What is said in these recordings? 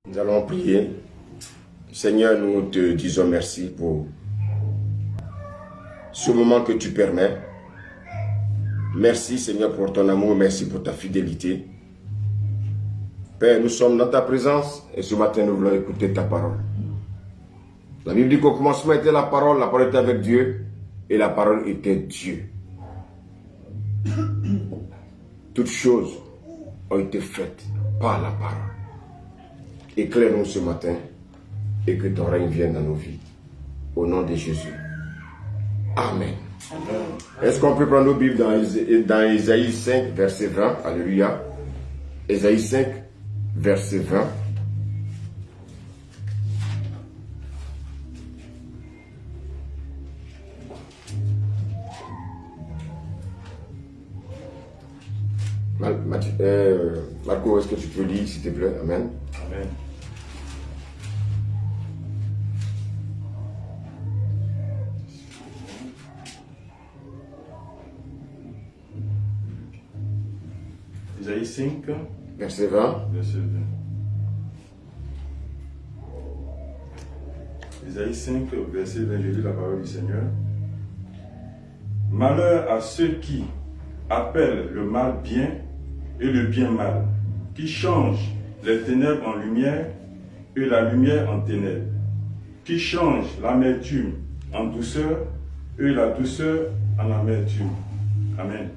Nous allons prier. Seigneur, nous te disons merci pour ce moment que tu permets. Merci Seigneur pour ton amour, merci pour ta fidélité. Père, nous sommes dans ta présence et ce matin nous voulons écouter ta parole. La Bible dit qu'au commencement était la parole était avec Dieu et la parole était Dieu. Toutes choses ont été faites par la parole. Éclaire-nous ce matin et que ton règne vienne dans nos vies. Au nom de Jésus. Amen. Est-ce qu'on peut prendre nos Bibles dans Ésaïe 5, verset 20? Alléluia. Ésaïe 5, verset 20. Marco, est-ce que tu peux lire, s'il te plaît? Amen. Amen. Isaïe 5, verset 20. verset 20. Isaïe 5, verset 20, je lis la parole du Seigneur. Malheur à ceux qui appellent le mal bien et le bien mal, qui changent les ténèbres en lumière et la lumière en ténèbres, qui changent l'amertume en douceur et la douceur en amertume. Amen.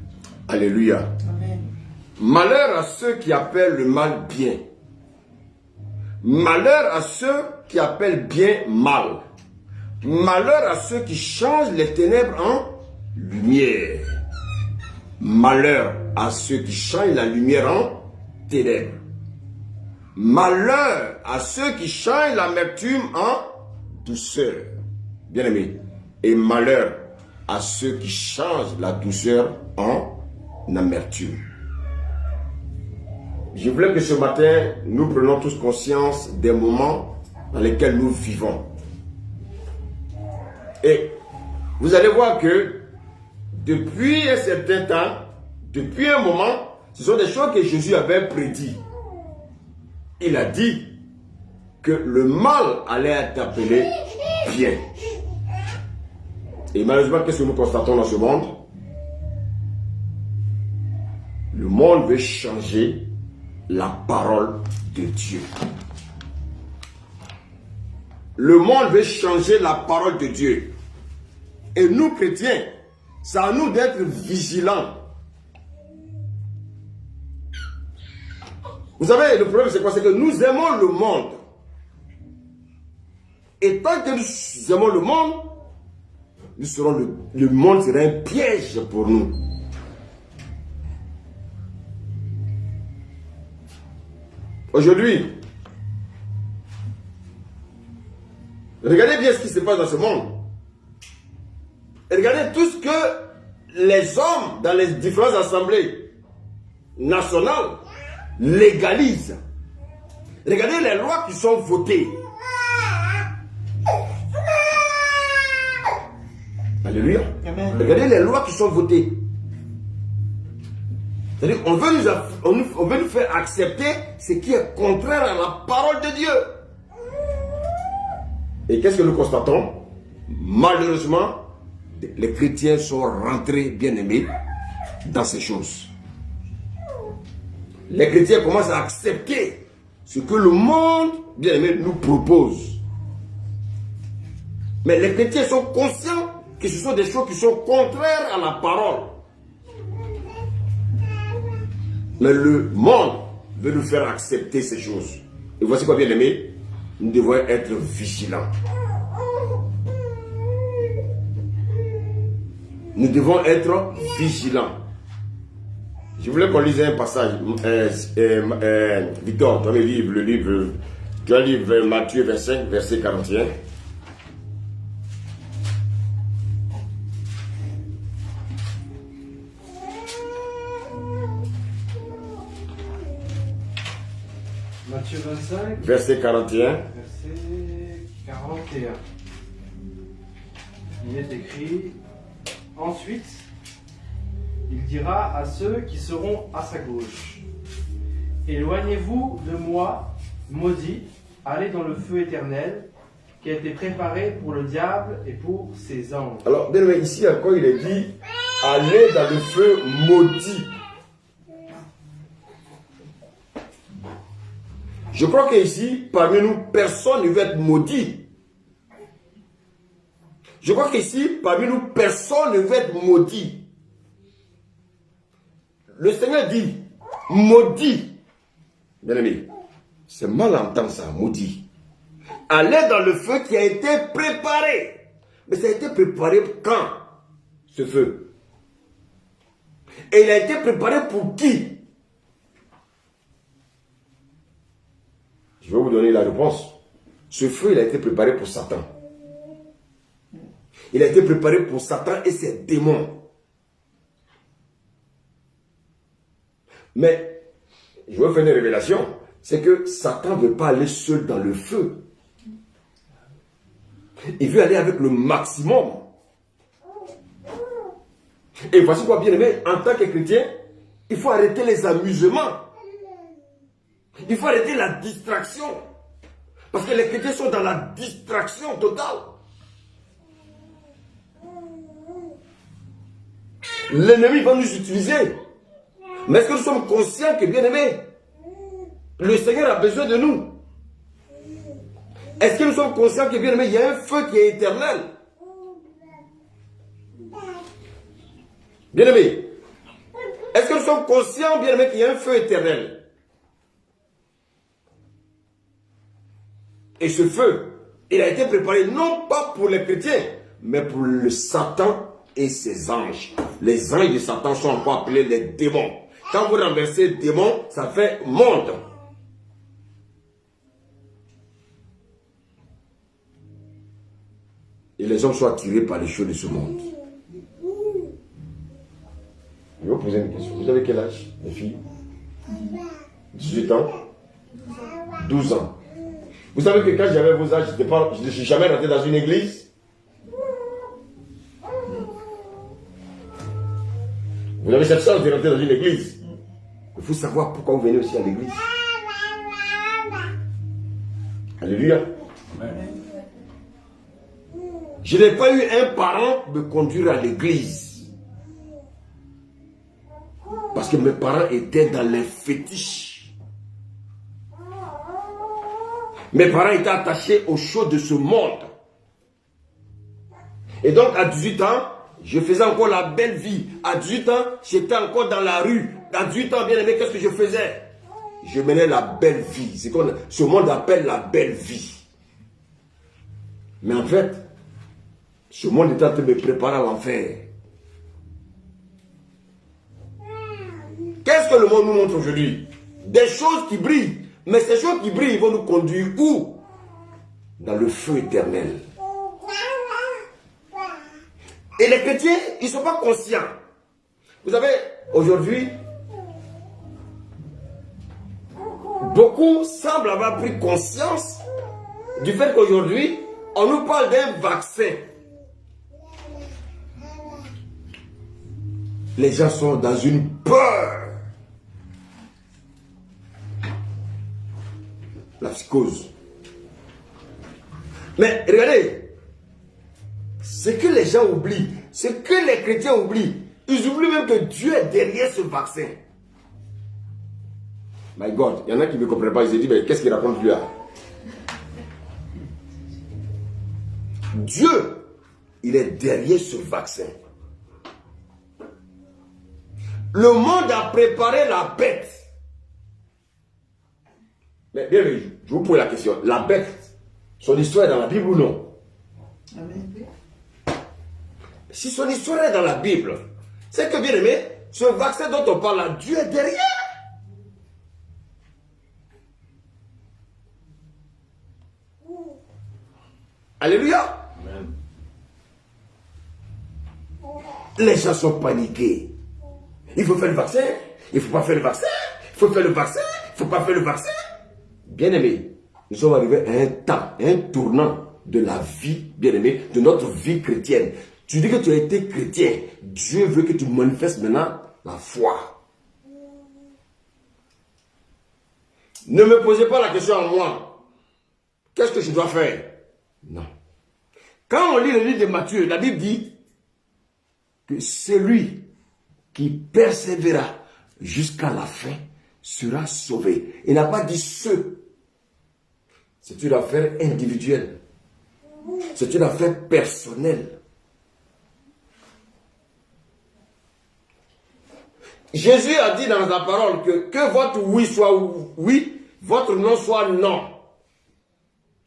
Alléluia. Amen. Malheur à ceux qui appellent le mal bien. Malheur à ceux qui appellent bien mal. Malheur à ceux qui changent les ténèbres en lumière. Malheur à ceux qui changent la lumière en ténèbres. Malheur à ceux qui changent l'amertume en douceur. Bien aimé. Et malheur à ceux qui changent la douceur en amertume. Je voulais que ce matin, nous prenions tous conscience des moments dans lesquels nous vivons. Et vous allez voir que depuis un certain temps, depuis un moment, ce sont des choses que Jésus avait prédit. Il a dit que le mal allait être appelé bien. Et malheureusement, qu'est-ce que nous constatons dans ce monde? Le monde veut changer la parole de Dieu. Le monde veut changer la parole de Dieu. Et nous, chrétiens, c'est à nous d'être vigilants. Vous savez, le problème c'est quoi? C'est que nous aimons le monde. Et tant que nous aimons le monde, nous serons le monde sera un piège pour nous. Aujourd'hui, regardez bien ce qui se passe dans ce monde. Et regardez tout ce que les hommes dans les différentes assemblées nationales légalisent. Regardez les lois qui sont votées. Alléluia. Amen. Regardez les lois qui sont votées. C'est-à-dire on veut nous faire accepter ce qui est contraire à la parole de Dieu. Et qu'est-ce que nous constatons? Malheureusement, les chrétiens sont rentrés, bien aimés, dans ces choses. Les chrétiens commencent à accepter ce que le monde, bien aimé, nous propose. Mais les chrétiens sont conscients que ce sont des choses qui sont contraires à la parole. Mais le monde veut nous faire accepter ces choses. Et voici quoi, bien aimé, nous devons être vigilants. Nous devons être vigilants. Je voulais qu'on lise un passage. Victor, dans le livre, tu as le livre Matthieu 25, verset 41. Matthieu 25, Verset 41. verset 41. Il est écrit: Ensuite, il dira à ceux qui seront à sa gauche: Éloignez-vous de moi, maudit, allez dans le feu éternel qui a été préparé pour le diable et pour ses anges. Alors, bien aimé, ici encore, il est dit, allez dans le feu maudit. Je crois qu'ici, parmi nous, personne ne veut être maudit. Je crois qu'ici, parmi nous, personne ne veut être maudit. Le Seigneur dit, maudit. Bien aimé, c'est mal à entendre ça, maudit. Allez dans le feu qui a été préparé. Mais ça a été préparé quand, ce feu? Et il a été préparé pour qui? Je vais vous donner la réponse. Ce feu, il a été préparé pour Satan. Il a été préparé pour Satan et ses démons. Mais, je vais faire une révélation, c'est que Satan ne veut pas aller seul dans le feu. Il veut aller avec le maximum. Et voici quoi, bien aimé, en tant que chrétien, il faut arrêter les amusements. Il faut arrêter la distraction. Parce que les chrétiens sont dans la distraction totale. L'ennemi va nous utiliser. Mais est-ce que nous sommes conscients que, bien aimé, le Seigneur a besoin de nous? Est-ce que nous sommes conscients que, bien aimé, il y a un feu qui est éternel? Bien aimé, est-ce que nous sommes conscients, bien aimé, qu'il y a un feu éternel? Et ce feu, il a été préparé non pas pour les chrétiens, mais pour le Satan et ses anges. Les anges de Satan sont encore appelés les démons. Quand vous renversez démon, ça fait monde. Et les hommes sont attirés par les choses de ce monde. Je vais vous poser une question. Vous avez quel âge, les filles? 18 ans? 12 ans. Vous savez que quand j'avais vos âges, je ne suis jamais rentré dans une église. Vous avez cette chance de rentrer dans une église. Il faut savoir pourquoi vous venez aussi à l'église. Alléluia. Je n'ai pas eu un parent me conduire à l'église. Parce que mes parents étaient dans les fétiches. Mes parents étaient attachés aux choses de ce monde. Et donc à 18 ans, je faisais encore la belle vie. À 18 ans, j'étais encore dans la rue. À 18 ans, bien aimé, qu'est-ce que je faisais? Je menais la belle vie. C'est ce que ce monde appelle la belle vie. Mais en fait, ce monde est en train de me préparer à l'enfer. Qu'est-ce que le monde nous montre aujourd'hui? Des choses qui brillent. Mais ces choses qui brillent, ils vont nous conduire où? Dans le feu éternel. Et les chrétiens, ils ne sont pas conscients. Vous savez, aujourd'hui, beaucoup semblent avoir pris conscience du fait qu'aujourd'hui, on nous parle d'un vaccin. Les gens sont dans une peur. La psychose. Mais regardez, ce que les gens oublient, ce que les chrétiens oublient, ils oublient même que Dieu est derrière ce vaccin. My God, il y en a qui ne me comprennent pas, ils se disent, mais qu'est-ce qu'il raconte lui là? Dieu, il est derrière ce vaccin. Le monde a préparé la bête. Mais bien, je vous pose la question. La bête, son histoire est dans la Bible ou non? Amen. Si son histoire est dans la Bible, c'est que, bien aimé, ce vaccin dont on parle là, Dieu est derrière. Alléluia. Amen. Les gens sont paniqués. Il faut faire le vaccin, il ne faut pas faire le vaccin, il faut faire le vaccin, il ne faut pas faire le vaccin. Bien aimé, nous sommes arrivés à un temps, un tournant de la vie, bien aimé, de notre vie chrétienne. Tu dis que tu as été chrétien, Dieu veut que tu manifestes maintenant la foi. Ne me posez pas la question à moi. Qu'est-ce que je dois faire? Non. Quand on lit le livre de Matthieu, la Bible dit que celui qui persévérera jusqu'à la fin sera sauvé. Il n'a pas dit ceux. C'est une affaire individuelle. C'est une affaire personnelle. Jésus a dit dans sa parole que votre oui soit oui, votre non soit non.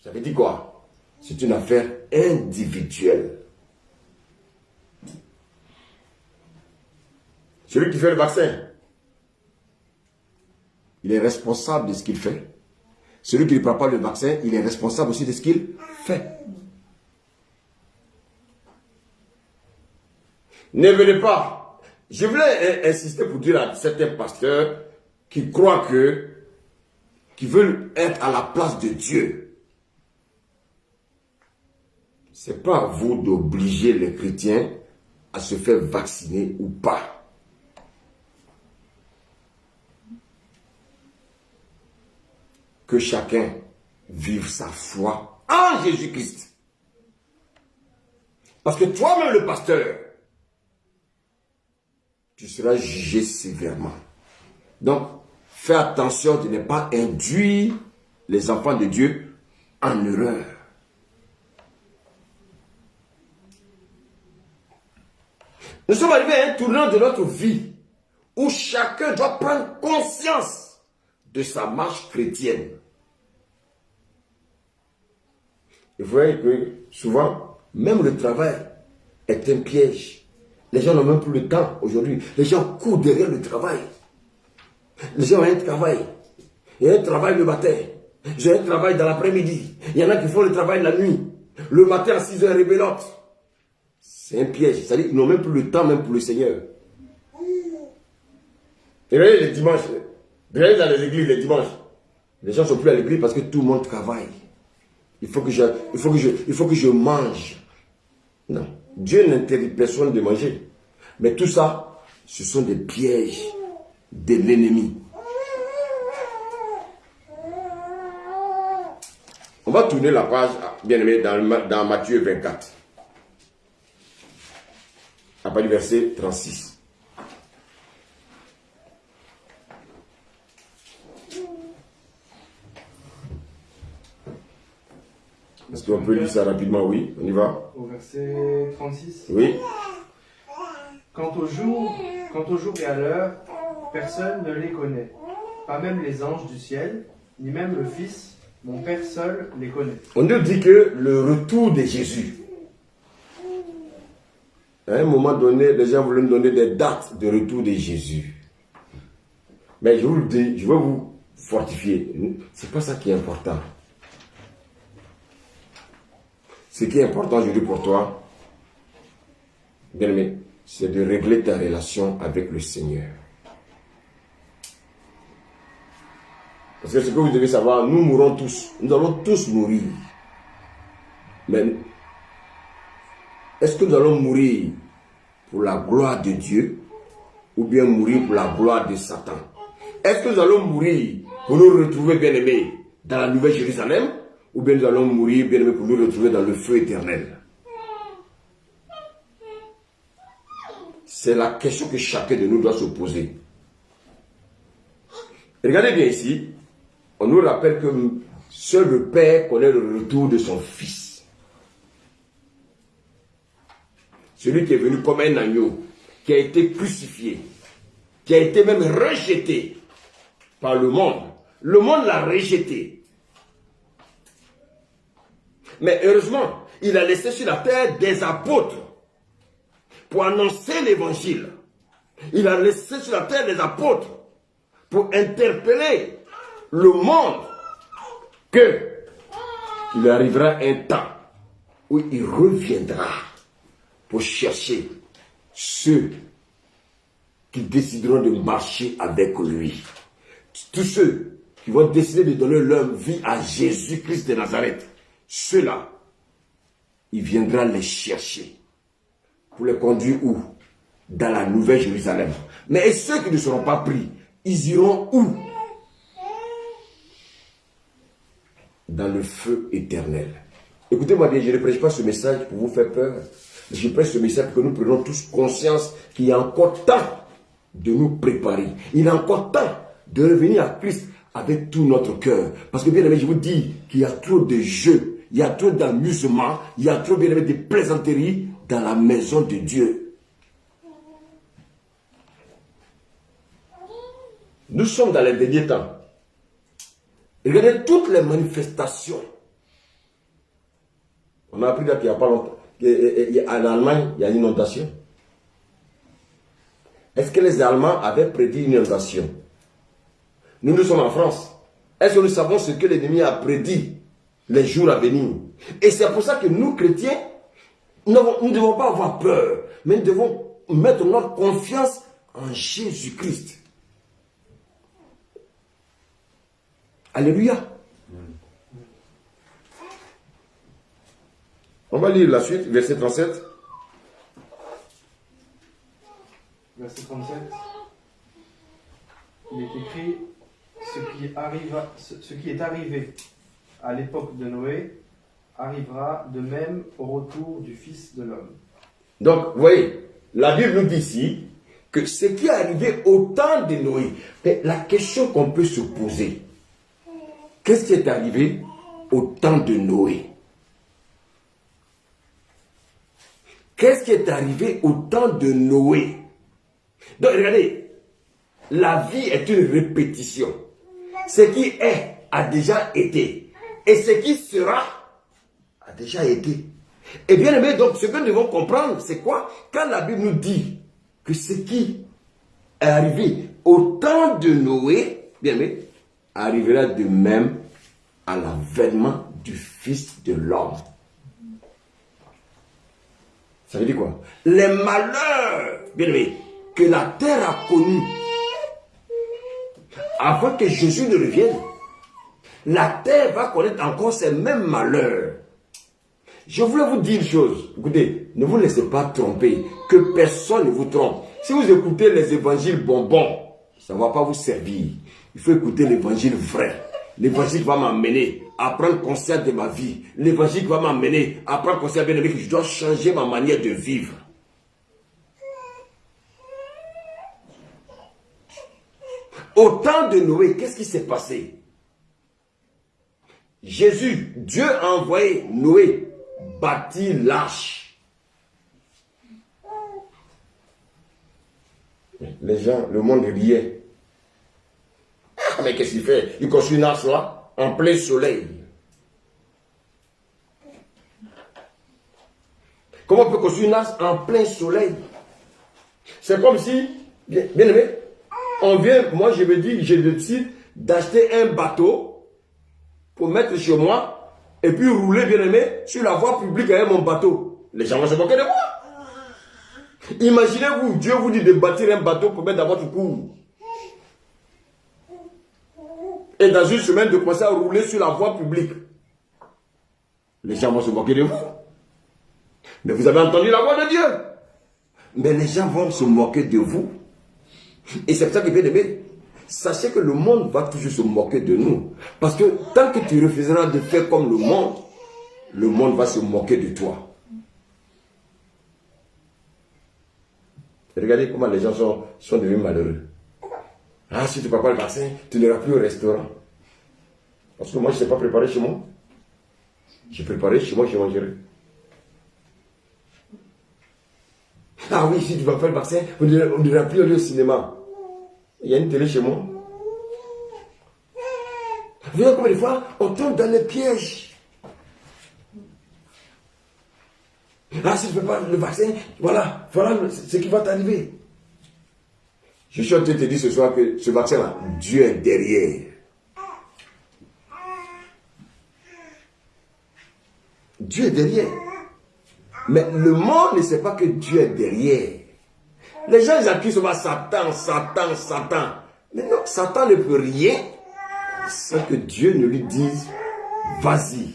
Ça veut dire quoi? C'est une affaire individuelle. Celui qui fait le vaccin, il est responsable de ce qu'il fait. Celui qui ne prend pas le vaccin, il est responsable aussi de ce qu'il fait. Ne venez pas. Je voulais insister pour dire à certains pasteurs qui croient qui veulent être à la place de Dieu. Ce n'est pas à vous d'obliger les chrétiens à se faire vacciner ou pas. Que chacun vive sa foi en Jésus-Christ. Parce que toi-même, le pasteur, tu seras jugé sévèrement. Donc, fais attention de ne pas induire les enfants de Dieu en erreur. Nous sommes arrivés à un tournant de notre vie où chacun doit prendre conscience de sa marche chrétienne. Et vous voyez que souvent, même le travail est un piège. Les gens n'ont même plus le temps aujourd'hui. Les gens courent derrière le travail. Les gens ont un travail. Il y a un travail le matin. J'ai un travail dans l'après-midi. Il y en a qui font le travail la nuit. Le matin à 6 h, rebelote. C'est un piège. C'est-à-dire qu'ils n'ont même plus le temps même pour le Seigneur. Et regardez les dimanches. Regardez dans les églises les dimanches. Les gens ne sont plus à l'église parce que tout le monde travaille. Il faut que je mange. Non. Dieu n'interdit personne de manger. Mais tout ça, ce sont des pièges de l'ennemi. On va tourner la page, bien aimé, dans Matthieu 24. À partir du verset 36. Est-ce qu'on peut lire ça rapidement? Oui, on y va. Au verset 36. Oui. Quant au jour et à l'heure, personne ne les connaît. Pas même les anges du ciel, ni même le Fils, mon Père seul les connaît. On nous dit que le retour de Jésus. À un moment donné, les gens voulaient nous donner des dates de retour de Jésus. Mais je vous le dis, je veux vous fortifier. C'est pas ça qui est important. Ce qui est important aujourd'hui pour toi, bien aimé, c'est de régler ta relation avec le Seigneur. Parce que ce que vous devez savoir, nous mourrons tous. Nous allons tous mourir. Mais est-ce que nous allons mourir pour la gloire de Dieu ou bien mourir pour la gloire de Satan? Est-ce que nous allons mourir pour nous retrouver, bien aimés, dans la Nouvelle Jérusalem ou bien nous allons mourir, bien aimés, pour nous retrouver dans le feu éternel? C'est la question que chacun de nous doit se poser. Regardez bien ici, on nous rappelle que seul le Père connaît le retour de son Fils. Celui qui est venu comme un agneau, qui a été crucifié, qui a été même rejeté par le monde. Le monde l'a rejeté. Mais heureusement, il a laissé sur la terre des apôtres pour annoncer l'évangile. Il a laissé sur la terre des apôtres pour interpeller le monde qu'il arrivera un temps où il reviendra pour chercher ceux qui décideront de marcher avec lui. Tous ceux qui vont décider de donner leur vie à Jésus-Christ de Nazareth, ceux-là, il viendra les chercher pour les conduire où? Dans la Nouvelle Jérusalem. Mais ceux qui ne seront pas pris, ils iront où? dans le feu éternel. Écoutez-moi bien, je ne prêche pas ce message pour vous faire peur. Je prêche ce message pour que nous prenions tous conscience qu'il y a encore temps de nous préparer. Il y a encore temps de revenir à Christ avec tout notre cœur. Parce que bien aimé, je vous dis qu'il y a trop de jeux, il y a trop d'amusement, il y a trop bien aimé de plaisanteries dans la maison de Dieu. Nous sommes dans les derniers temps. Regardez toutes les manifestations. On a appris qu'il n'y a pas longtemps. En Allemagne, il y a une inondation. Est-ce que les Allemands avaient prédit une inondation? Nous sommes en France. Est-ce que nous savons ce que l'ennemi a prédit les jours à venir? Et c'est pour ça que nous, chrétiens, nous ne devons pas avoir peur, mais nous devons mettre notre confiance en Jésus-Christ. Alléluia. On va lire la suite, verset 37. Verset 37. Il est écrit, ce qui est arrivé à l'époque de Noé arrivera de même au retour du Fils de l'homme. Donc, vous voyez, la Bible nous dit ici que ce qui est arrivé au temps de Noé, mais la question qu'on peut se poser, qu'est-ce qui est arrivé au temps de Noé? Qu'est-ce qui est arrivé au temps de Noé? Donc, regardez, la vie est une répétition. Ce qui est a déjà été. Et ce qui sera a déjà été. Et bien aimé, donc, ce que nous devons comprendre, c'est quoi? Quand la Bible nous dit que ce qui est arrivé au temps de Noé, bien aimé, arrivera de même à l'avènement du Fils de l'homme. Ça veut dire quoi? Les malheurs, bien aimé, que la terre a connus avant que Jésus ne revienne, la terre va connaître encore ces mêmes malheurs. Je voulais vous dire une chose. Écoutez, ne vous laissez pas tromper. Que personne ne vous trompe. Si vous écoutez les évangiles bonbons, ça ne va pas vous servir. Il faut écouter l'évangile vrai. L'évangile va m'amener à prendre conscience de ma vie. L'évangile va m'amener à prendre conscience, bien aimé, que je dois changer ma manière de vivre. Au temps de Noé, qu'est-ce qui s'est passé? Jésus, Dieu a envoyé Noé bâtir l'arche. Les gens, le monde riait. Ah, mais qu'est-ce qu'il fait? Il construit une arche là, en plein soleil. Comment on peut construire une arche en plein soleil? C'est comme si, bien aimé, on vient, moi je me dis, je décide d'acheter un bateau pour mettre chez moi et puis rouler, bien aimé, sur la voie publique avec mon bateau. Les gens vont se moquer de moi. Imaginez-vous, Dieu vous dit de bâtir un bateau pour mettre dans votre cour. Et dans une semaine de commencer à rouler sur la voie publique. Les gens vont se moquer de vous. Mais vous avez entendu la voix de Dieu. Mais les gens vont se moquer de vous. Et c'est pour ça que, bien aimé, sachez que le monde va toujours se moquer de nous. Parce que tant que tu refuseras de faire comme le monde va se moquer de toi. Regardez comment les gens sont devenus malheureux. Ah, si tu ne prépares pas le vaccin, tu n'iras plus au restaurant. Parce que moi, je ne sais pas préparer chez moi. J'ai préparé chez moi, je mangerai. Ah oui, si tu vas faire le vaccin, on n'ira plus aller au cinéma. Il y a une télé chez moi. Vous voyez combien de fois on tombe dans les pièges. Ah, si tu ne fais pas le vaccin, voilà ce qui va t'arriver. Je suis en train de te dire ce soir que ce vaccin-là, Dieu est derrière. Dieu est derrière. Mais le monde ne sait pas que Dieu est derrière. Les gens ils accusent souvent Satan. Mais non, Satan ne peut rien sans que Dieu ne lui dise vas-y.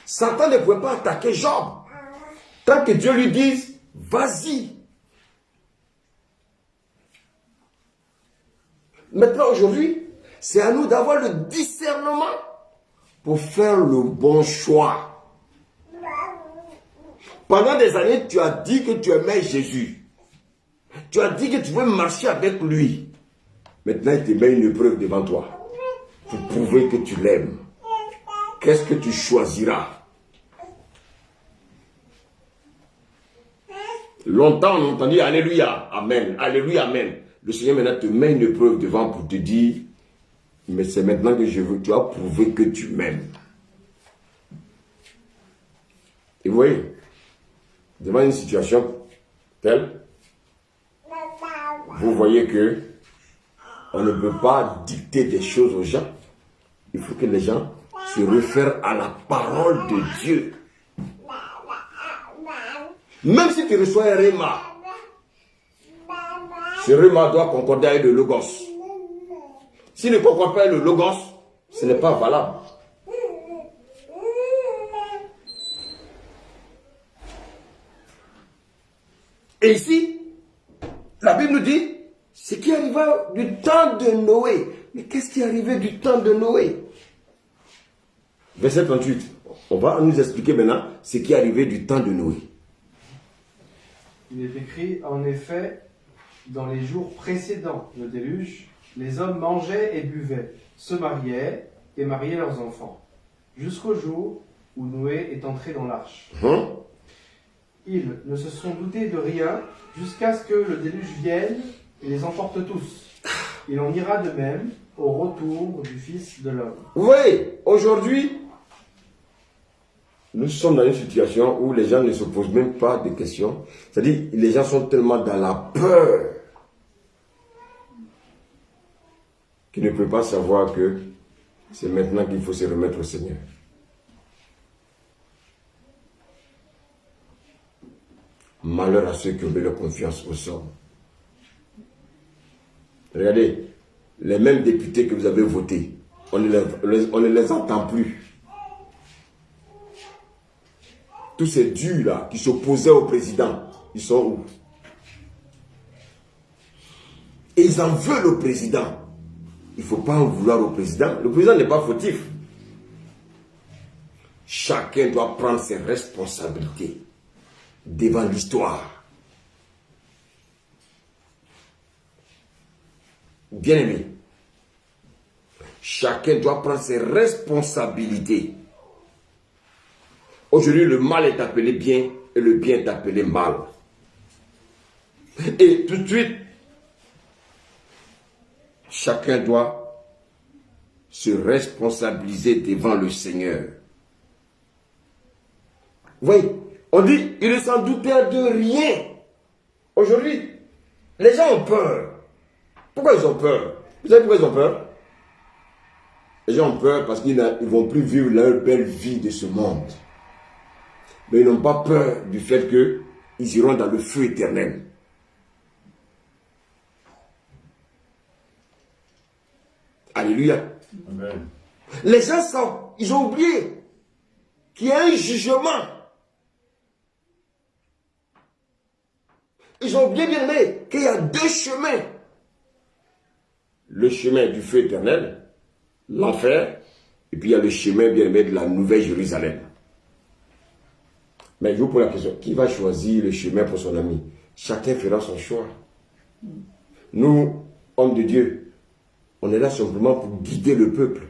Satan ne pouvait pas attaquer Job tant que Dieu lui dise vas-y. Maintenant aujourd'hui, C'est à nous d'avoir le discernement pour faire le bon choix. Pendant des années, tu as dit que tu aimais Jésus. Tu as dit que tu veux marcher avec lui. Maintenant, il te met une épreuve devant toi pour prouver que tu l'aimes. Qu'est-ce que tu choisiras? Longtemps, on a entendu Alléluia, Amen, Alléluia, Amen. Le Seigneur maintenant te met une épreuve devant pour te dire, mais c'est maintenant que je veux, tu as prouvé que tu m'aimes. Et vous voyez, devant une situation telle, vous voyez que on ne peut pas dicter des choses aux gens. Il faut que les gens se réfèrent à la parole de Dieu. Même si tu reçois un réma, ce réma doit concorder avec le logos. S'il ne concorde pas avec le logos, ce n'est pas valable. Et ici, la Bible nous dit ce qui arriva du temps de Noé. Mais qu'est-ce qui est arrivé du temps de Noé? Verset 38. On va nous expliquer maintenant ce qui est arrivé du temps de Noé. Il est écrit, en effet, dans les jours précédant le déluge, les hommes mangeaient et buvaient, se mariaient et mariaient leurs enfants, jusqu'au jour où Noé est entré dans l'arche. Ils ne se sont doutés de rien jusqu'à ce que le déluge vienne et les emporte tous. Il en ira de même au retour du Fils de l'homme. Vous voyez, aujourd'hui, nous sommes dans une situation où les gens ne se posent même pas de questions. C'est-à-dire, les gens sont tellement dans la peur qu'ils ne peuvent pas savoir que c'est maintenant qu'il faut se remettre au Seigneur. Malheur à ceux qui ont mis leur confiance aux hommes. Regardez, les mêmes députés que vous avez votés, on ne les entend plus. Tous ces dieux là qui s'opposaient au président, ils sont où? Et ils en veulent au président. Il ne faut pas en vouloir au président. Le président n'est pas fautif. Chacun doit prendre ses responsabilités devant l'histoire. Bien-aimé, chacun doit prendre ses responsabilités. Aujourd'hui, le mal est appelé bien et le bien est appelé mal. Et tout de suite, chacun doit se responsabiliser devant le Seigneur. Vous voyez, on dit, il ne s'en doutait de rien. Aujourd'hui, les gens ont peur. Pourquoi ils ont peur? Vous savez pourquoi ils ont peur? Les gens ont peur parce qu'ils ne vont plus vivre leur belle vie de ce monde. Mais ils n'ont pas peur du fait qu'ils iront dans le feu éternel. Alléluia. Amen. Les gens savent, ils ont oublié qu'il y a un jugement. Ils ont oublié, bien aimé, qu'il y a deux chemins. Le chemin du feu éternel, l'enfer, et puis il y a le chemin, bien aimé, de la Nouvelle Jérusalem. Mais je vous pose la question, qui va choisir le chemin pour son ami? Chacun fera son choix. Nous, hommes de Dieu, on est là simplement pour guider le peuple.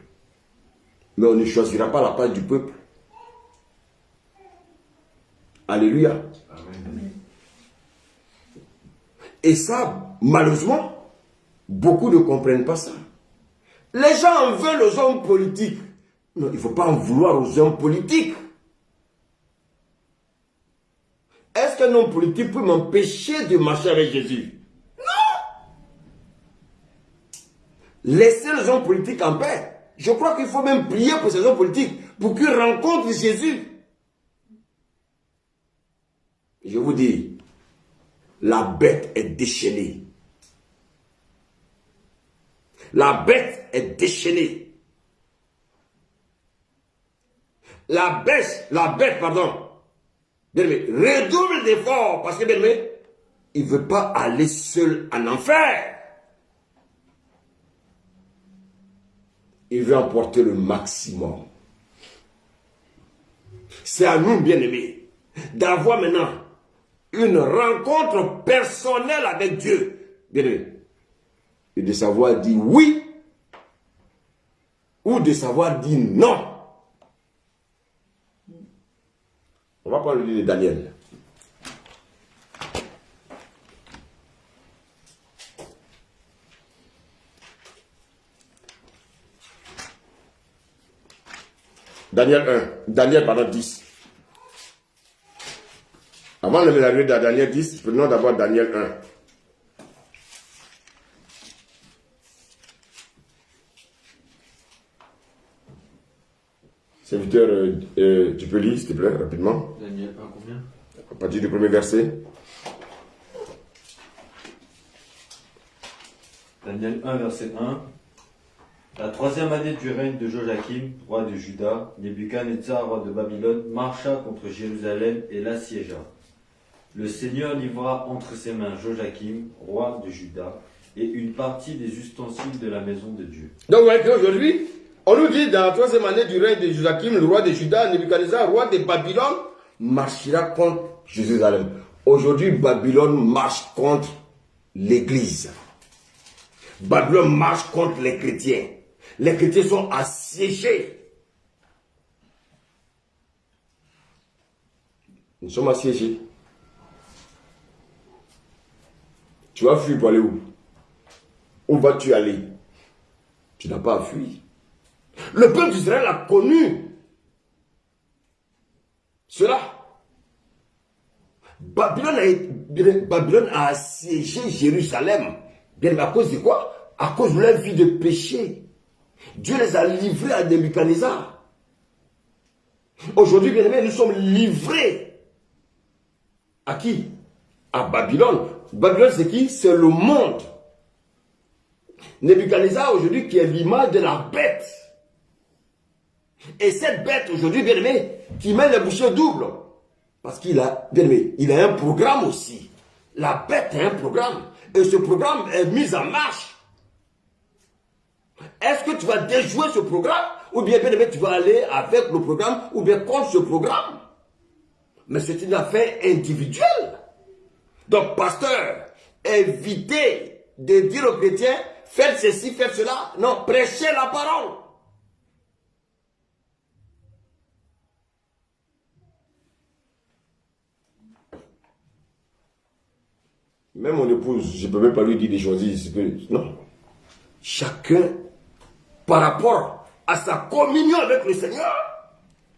Mais on ne choisira pas la place du peuple. Alléluia. Amen. Et ça, malheureusement, beaucoup ne comprennent pas ça. Les gens en veulent aux hommes politiques. Non, il ne faut pas en vouloir aux hommes politiques. Est-ce qu'un homme politique peut m'empêcher de marcher avec Jésus? Non! Laissez les hommes politiques en paix. Je crois qu'il faut même prier pour ces hommes politiques pour qu'ils rencontrent Jésus. Je vous dis, la bête est déchaînée. La bête est déchaînée. La bête, pardon. Bien-aimé, redouble d'efforts parce que, bien-aimé, il ne veut pas aller seul en enfer. il veut emporter le maximum. C'est à nous, bien-aimés, d'avoir maintenant une rencontre personnelle avec Dieu, bien-aimés, et de savoir dire oui ou de savoir dire non. On va prendre le livre de Daniel. Daniel 10. Avant de l'arrivée de Daniel 10, prenons d'abord Daniel 1. Serviteur, tu peux lire, s'il te plaît, rapidement. Daniel 1, combien? À partir du premier verset. Daniel 1, verset 1. La troisième année du règne de Joachim, roi de Juda, Nebuchadnezzar, roi de Babylone, marcha contre Jérusalem et l'assiégea. Le Seigneur livra entre ses mains Joachim, roi de Juda, et une partie des ustensiles de la maison de Dieu. Donc, vous voyez qu'aujourd'hui, on nous dit dans la troisième année du règne de Joachim, le roi de Juda, Nebuchadnezzar, roi de Babylone, marchera contre Jérusalem. Aujourd'hui, Babylone marche contre l'Église. Babylone marche contre les chrétiens. Les chrétiens sont assiégés. Nous sommes assiégés. Tu vas fuir pour aller où? Où vas-tu aller? Tu n'as pas à fuir. Le peuple d'Israël a connu cela. Babylone a assiégé Jérusalem. Bien, à cause de quoi? À cause de leur vie de péché. Dieu les a livrés à Nebuchadnezzar. Aujourd'hui, bien aimés, nous sommes livrés. À qui? À Babylone. Babylone, c'est qui? C'est le monde. Nebuchadnezzar, aujourd'hui, qui est l'image de la bête. Et cette bête, aujourd'hui, bien aimé, qui met les bouchées doubles. Parce qu'il a, bien aimé, il a un programme aussi. La bête a un programme. Et ce programme est mis en marche. Est-ce que tu vas déjouer ce programme? Ou bien, bien aimé, tu vas aller avec le programme ou bien contre ce programme? Mais c'est une affaire individuelle. Donc, pasteur, évitez de dire aux chrétiens, faites ceci, faites cela. Non, prêchez la parole. Même mon épouse, je ne peux même pas lui dire des choses. Non. Chacun, par rapport à sa communion avec le Seigneur,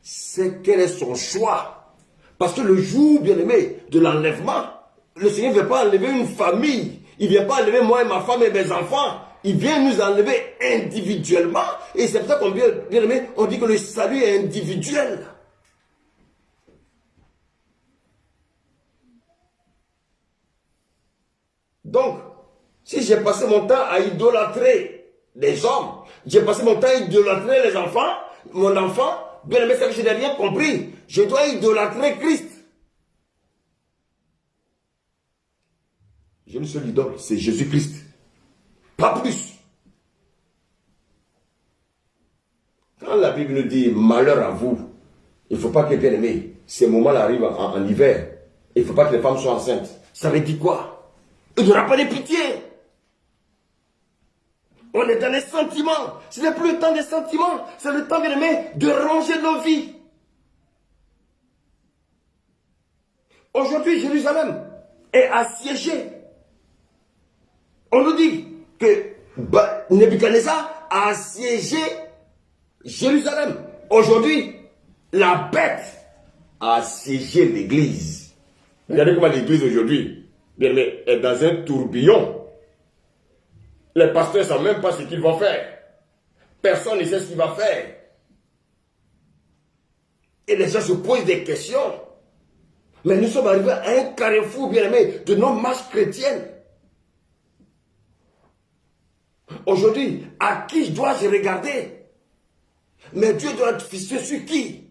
c'est quel est son choix. Parce que le jour, bien aimé, de l'enlèvement, le Seigneur ne veut pas enlever une famille. Il ne vient pas enlever moi et ma femme et mes enfants. Il vient nous enlever individuellement. Et c'est pour ça qu'on, bien aimé, on dit que le salut est individuel. Donc, si j'ai passé mon temps à idolâtrer les hommes, j'ai passé mon temps à idolâtrer les enfants, mon enfant, bien aimé, c'est que je n'ai rien compris. Je dois idolâtrer Christ. J'ai une seule idole, c'est Jésus-Christ. Pas plus. Quand la Bible nous dit malheur à vous, il ne faut pas que, bien aimé, ces moments-là arrivent en hiver. Il ne faut pas que les femmes soient enceintes. Ça veut dire quoi? Il n'y aura pas de pitié. On est dans les sentiments. Ce n'est plus le temps des sentiments. C'est le temps, bien aimé, de ranger nos vies. Aujourd'hui, Jérusalem est assiégée. On nous dit que Nebuchadnezzar a assiégé Jérusalem. Aujourd'hui, la bête a assiégé l'église. Regardez comment l'église aujourd'hui est dans un tourbillon. Les pasteurs ne savent même pas ce qu'ils vont faire. Personne ne sait ce qu'il va faire. Et les gens se posent des questions. Mais nous sommes arrivés à un carrefour, bien aimé, de nos marches chrétiennes. Aujourd'hui, à qui dois-je regarder? Mais Dieu doit être fixé sur qui?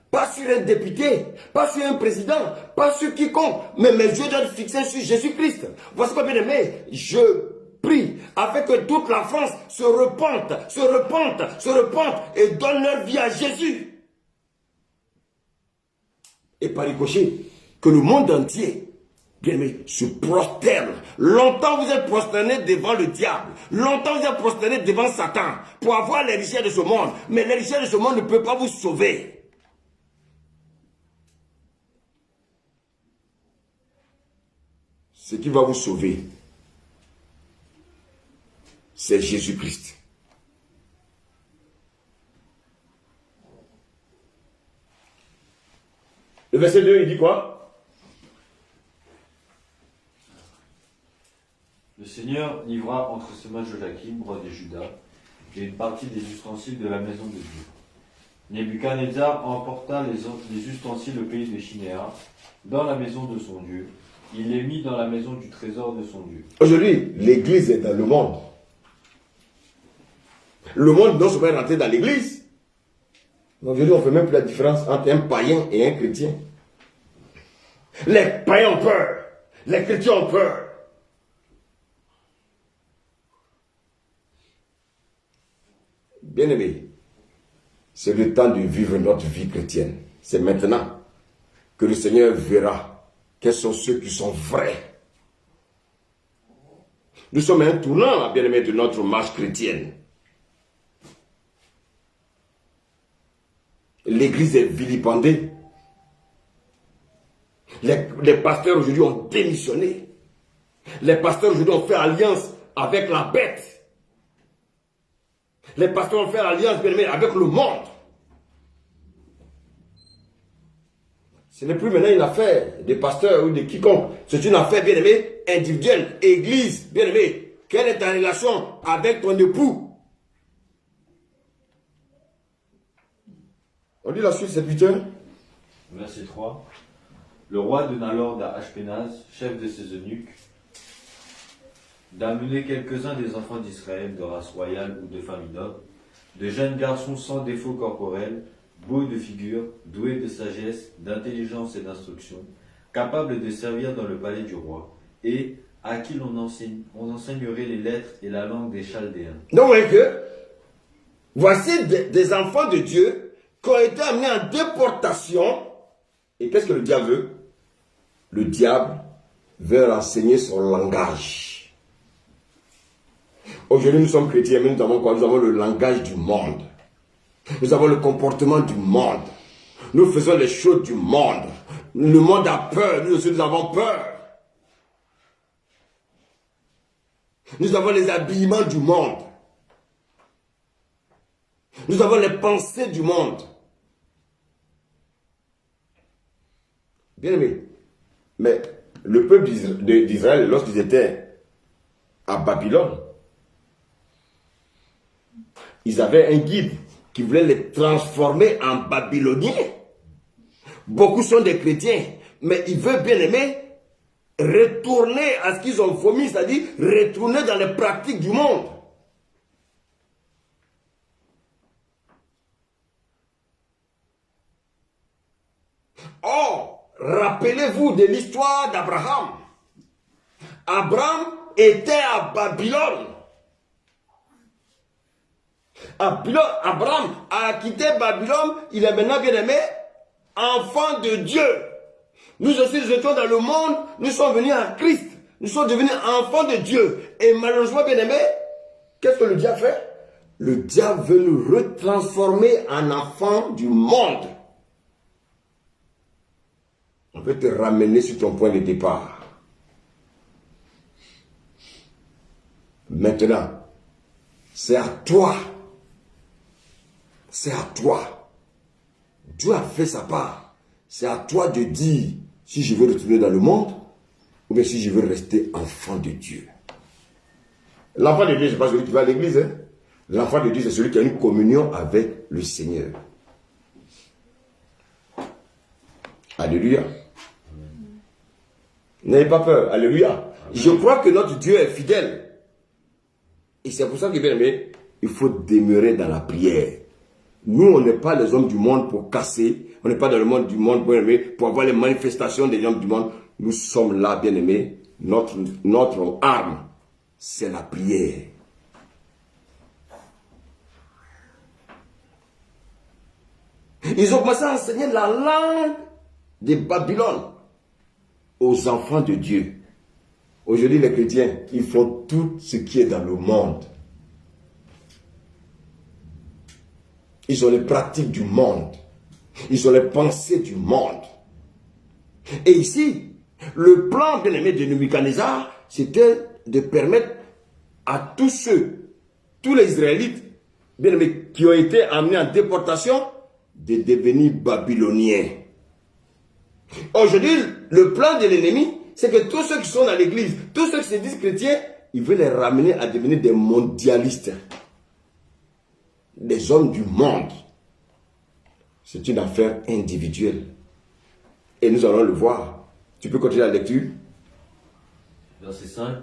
Pas sur un député, pas sur un président, pas sur quiconque. Mais mes yeux doivent être fixés sur Jésus-Christ. Voici quoi, bien aimé, je prie afin que toute la France se repente et donne leur vie à Jésus. Et par ricochet, que le monde entier, bien aimé, se prosterne. Longtemps vous êtes prosterné devant le diable. Longtemps vous êtes prosterné devant Satan pour avoir les richesses de ce monde. Mais les richesses de ce monde ne peuvent pas vous sauver. Ce qui va vous sauver, c'est Jésus-Christ. Le verset 2, il dit quoi? Le Seigneur livra entre ses mains Joachim, roi de Juda, et une partie des ustensiles de la maison de Dieu. Nebuchadnezzar emporta les ustensiles au pays de Shinéar, dans la maison de son Dieu. Il les mit dans la maison du trésor de son Dieu. Aujourd'hui, l'église est dans le monde. Le monde non seulement rentré dans l'église. Aujourd'hui, on ne fait même plus la différence entre un païen et un chrétien. Les païens ont peur. Les chrétiens ont peur. Bien-aimés, c'est le temps de vivre notre vie chrétienne. C'est maintenant que le Seigneur verra quels sont ceux qui sont vrais. Nous sommes à un tournant, bien-aimés, de notre marche chrétienne. L'église est vilipendée. Les pasteurs aujourd'hui ont démissionné. Les pasteurs aujourd'hui ont fait alliance avec la bête. Les pasteurs ont fait alliance, bien aimé, avec le monde. Ce n'est plus maintenant une affaire des pasteurs ou de quiconque. C'est une affaire, bien aimé, individuelle. Église, bien aimé, quelle est ta relation avec ton époux? On lit la suite, cette 8 heures. Verset 3. Le roi donna l'ordre à Ashpenaz, chef de ses eunuques, d'amener quelques-uns des enfants d'Israël de race royale ou de famille noble, de jeunes garçons sans défaut corporel, beaux de figure, doués de sagesse, d'intelligence et d'instruction, capables de servir dans le palais du roi, et à qui on enseignerait les lettres et la langue des Chaldéens. Donc, vous voyez que, voici des enfants de Dieu qui ont été amenés en déportation. Et qu'est-ce que le diable veut? Le diable veut enseigner son langage. Aujourd'hui, nous sommes chrétiens, mais nous avons quoi? Nous avons le langage du monde. Nous avons le comportement du monde. Nous faisons les choses du monde. Le monde a peur, nous aussi nous avons peur. Nous avons les habillements du monde. Nous avons les pensées du monde. Bien aimé, mais le peuple d'Israël, lorsqu'ils étaient à Babylone, ils avaient un guide qui voulait les transformer en Babyloniens. Beaucoup sont des chrétiens, mais ils veulent, bien aimé, retourner à ce qu'ils ont vomi, c'est-à-dire retourner dans les pratiques du monde. Or, rappelez-vous de l'histoire d'Abraham. Abraham était à Babylone. Abraham a quitté Babylone, il est maintenant, bien aimé, enfant de Dieu. Nous aussi, nous étions dans le monde, nous sommes venus à Christ. Nous sommes devenus enfants de Dieu. Et malheureusement, bien aimé, qu'est-ce que le diable fait? Le diable veut nous retransformer en enfants du monde. On veut te ramener sur ton point de départ. Maintenant, c'est à toi. C'est à toi. Dieu a fait sa part. C'est à toi de dire si je veux retourner dans le monde ou bien si je veux rester enfant de Dieu. L'enfant de Dieu, ce n'est pas celui qui va à l'église. Hein? L'enfant de Dieu, c'est celui qui a une communion avec le Seigneur. Alléluia. N'ayez pas peur. Alléluia. Je crois que notre Dieu est fidèle. Et c'est pour ça que, bien aimé, il faut demeurer dans la prière. Nous, on n'est pas les hommes du monde pour casser. On n'est pas dans le monde du monde, bien aimé, pour avoir les manifestations des hommes du monde. Nous sommes là, bien aimé. Notre arme, c'est la prière. Ils ont commencé à enseigner la langue de Babylone aux enfants de Dieu. Aujourd'hui, les chrétiens, ils font tout ce qui est dans le monde. Ils ont les pratiques du monde. Ils ont les pensées du monde. Et ici, le plan bien-aimé de Nebuchadnezzar, c'était de permettre à tous ceux, tous les Israélites, bien-aimés, qui ont été amenés en déportation, de devenir babyloniens. Aujourd'hui, le plan de l'ennemi, c'est que tous ceux qui sont dans l'église, tous ceux qui se disent chrétiens, il veut les ramener à devenir des mondialistes. Des hommes du monde. C'est une affaire individuelle. Et nous allons le voir. Tu peux continuer la lecture? Verset 5.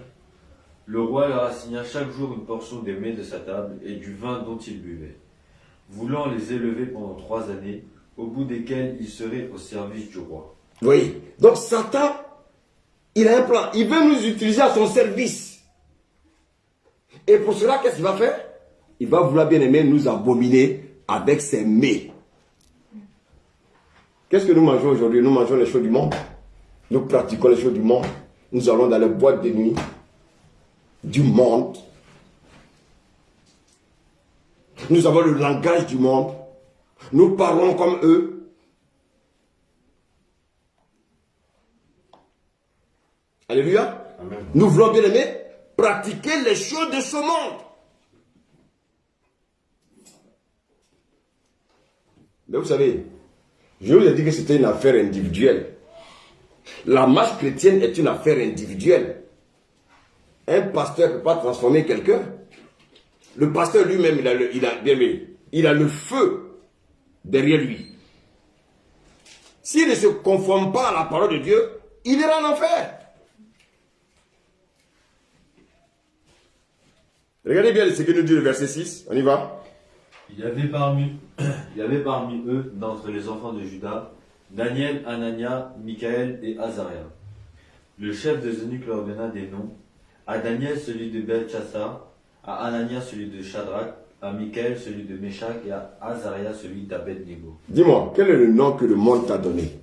Le roi leur assigna chaque jour une portion des mets de sa table et du vin dont ils buvaient, voulant les élever pendant 3 années, au bout desquelles ils seraient au service du roi. Oui. Donc Satan, il a un plan. Il veut nous utiliser à son service. Et pour cela, qu'est-ce qu'il va faire? Il va vouloir bien aimer nous abominer avec ses mets. Qu'est-ce que nous mangeons aujourd'hui? Nous mangeons les choses du monde. Nous pratiquons les choses du monde. Nous allons dans les boîtes de nuit du monde. Nous avons le langage du monde. Nous parlons comme eux. Alléluia. Amen. Nous voulons bien aimer pratiquer les choses de ce monde. Mais vous savez, je vous ai dit que c'était une affaire individuelle. La marche chrétienne est une affaire individuelle. Un pasteur ne peut pas transformer quelqu'un. Le pasteur lui-même, il a le feu derrière lui. S'il ne se conforme pas à la parole de Dieu, il ira en enfer. Regardez bien ce que nous dit le verset 6. On y va. Il y avait parmi eux, d'entre les enfants de Juda, Daniel, Anania, Michaël et Azaria. Le chef des eunuques leur donna des noms. À Daniel, celui de Belchassar, à Anania, celui de Shadrach, à Michaël, celui de Meshach, et à Azaria, celui d'Abednego. Dis-moi, quel est le nom que le monde t'a donné?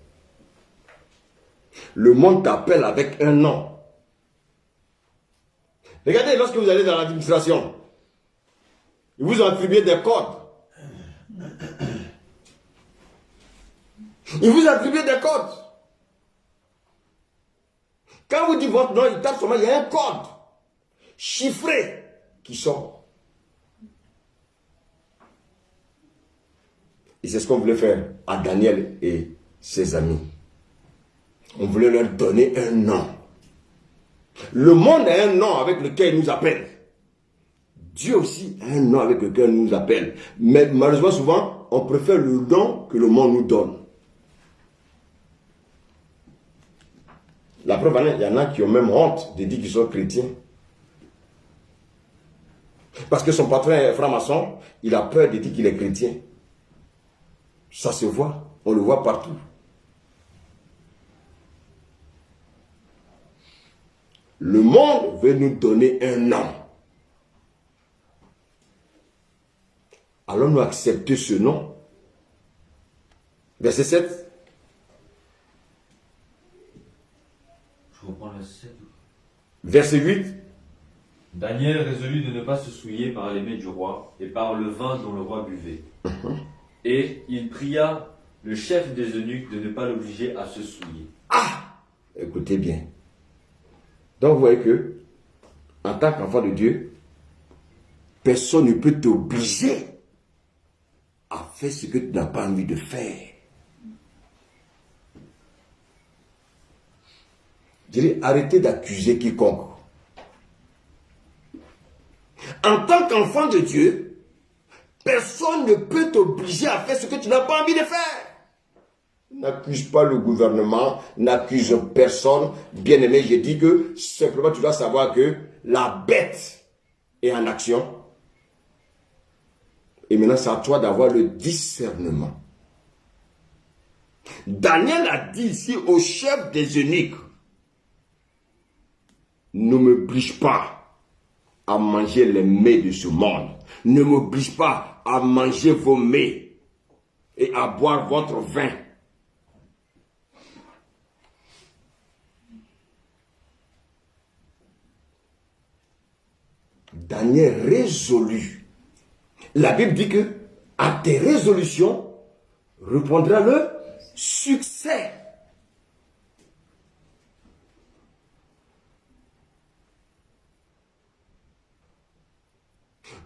Le monde t'appelle avec un nom. Regardez, lorsque vous allez dans l'administration, ils vous ont attribué des codes. Ils vous attribuent des codes. Quand vous dites votre nom, il tape seulement, il y a un code chiffré qui sort. Et c'est ce qu'on voulait faire à Daniel et ses amis. On voulait leur donner un nom. Le monde a un nom avec lequel il nous appelle. Dieu aussi a un nom avec lequel il nous appelle. Mais malheureusement, souvent, on préfère le nom que le monde nous donne. La preuve, il y en a qui ont même honte de dire qu'ils sont chrétiens. Parce que son patron est franc-maçon, il a peur de dire qu'il est chrétien. Ça se voit, on le voit partout. Le monde veut nous donner un nom. Allons-nous accepter ce nom? Verset 7. Je reprends le 7. Verset 8. Daniel résolut de ne pas se souiller par les mets du roi et par le vin dont le roi buvait. Et il pria le chef des eunuques de ne pas l'obliger à se souiller. Ah! Écoutez bien. Donc vous voyez que, en tant qu'enfant de Dieu, personne ne peut t'obliger à faire ce que tu n'as pas envie de faire. Je dis, arrêtez d'accuser quiconque. En tant qu'enfant de Dieu, personne ne peut t'obliger à faire ce que tu n'as pas envie de faire. N'accuse pas le gouvernement, n'accuse personne. Bien-aimé, j'ai dit que simplement tu dois savoir que la bête est en action. Et maintenant, c'est à toi d'avoir le discernement. Daniel a dit ici au chef des eunuques, ne me brise pas. à manger les mets de ce monde. Ne m'oblige pas à manger vos mets et à boire votre vin. Daniel résolu. La Bible dit que à tes résolutions répondra le succès.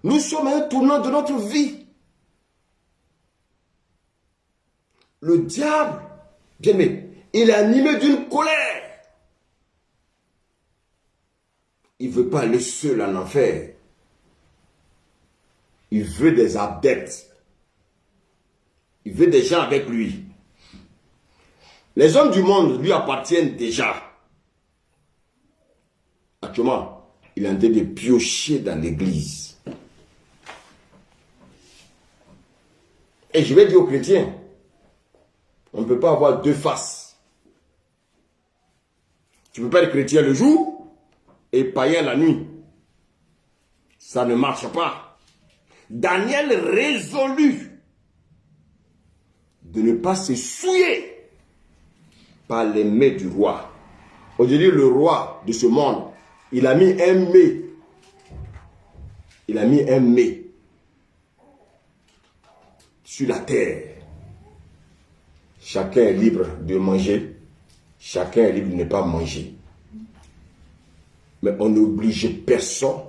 Nous sommes à un tournant de notre vie. Le diable, bien aimé, il est animé d'une colère. Il ne veut pas aller seul en enfer. Il veut des adeptes. Il veut des gens avec lui. Les hommes du monde lui appartiennent déjà. Actuellement, il est en train de piocher dans l'église. Et je vais dire aux chrétiens, on ne peut pas avoir deux faces. Tu ne peux pas être chrétien le jour et païen la nuit. Ça ne marche pas. Daniel résolut de ne pas se souiller par les mets du roi. Aujourd'hui, le roi de ce monde, il a mis un mets. Il a mis un mets sur la terre. Chacun est libre de manger. Chacun est libre de ne pas manger. Mais on n'oblige personne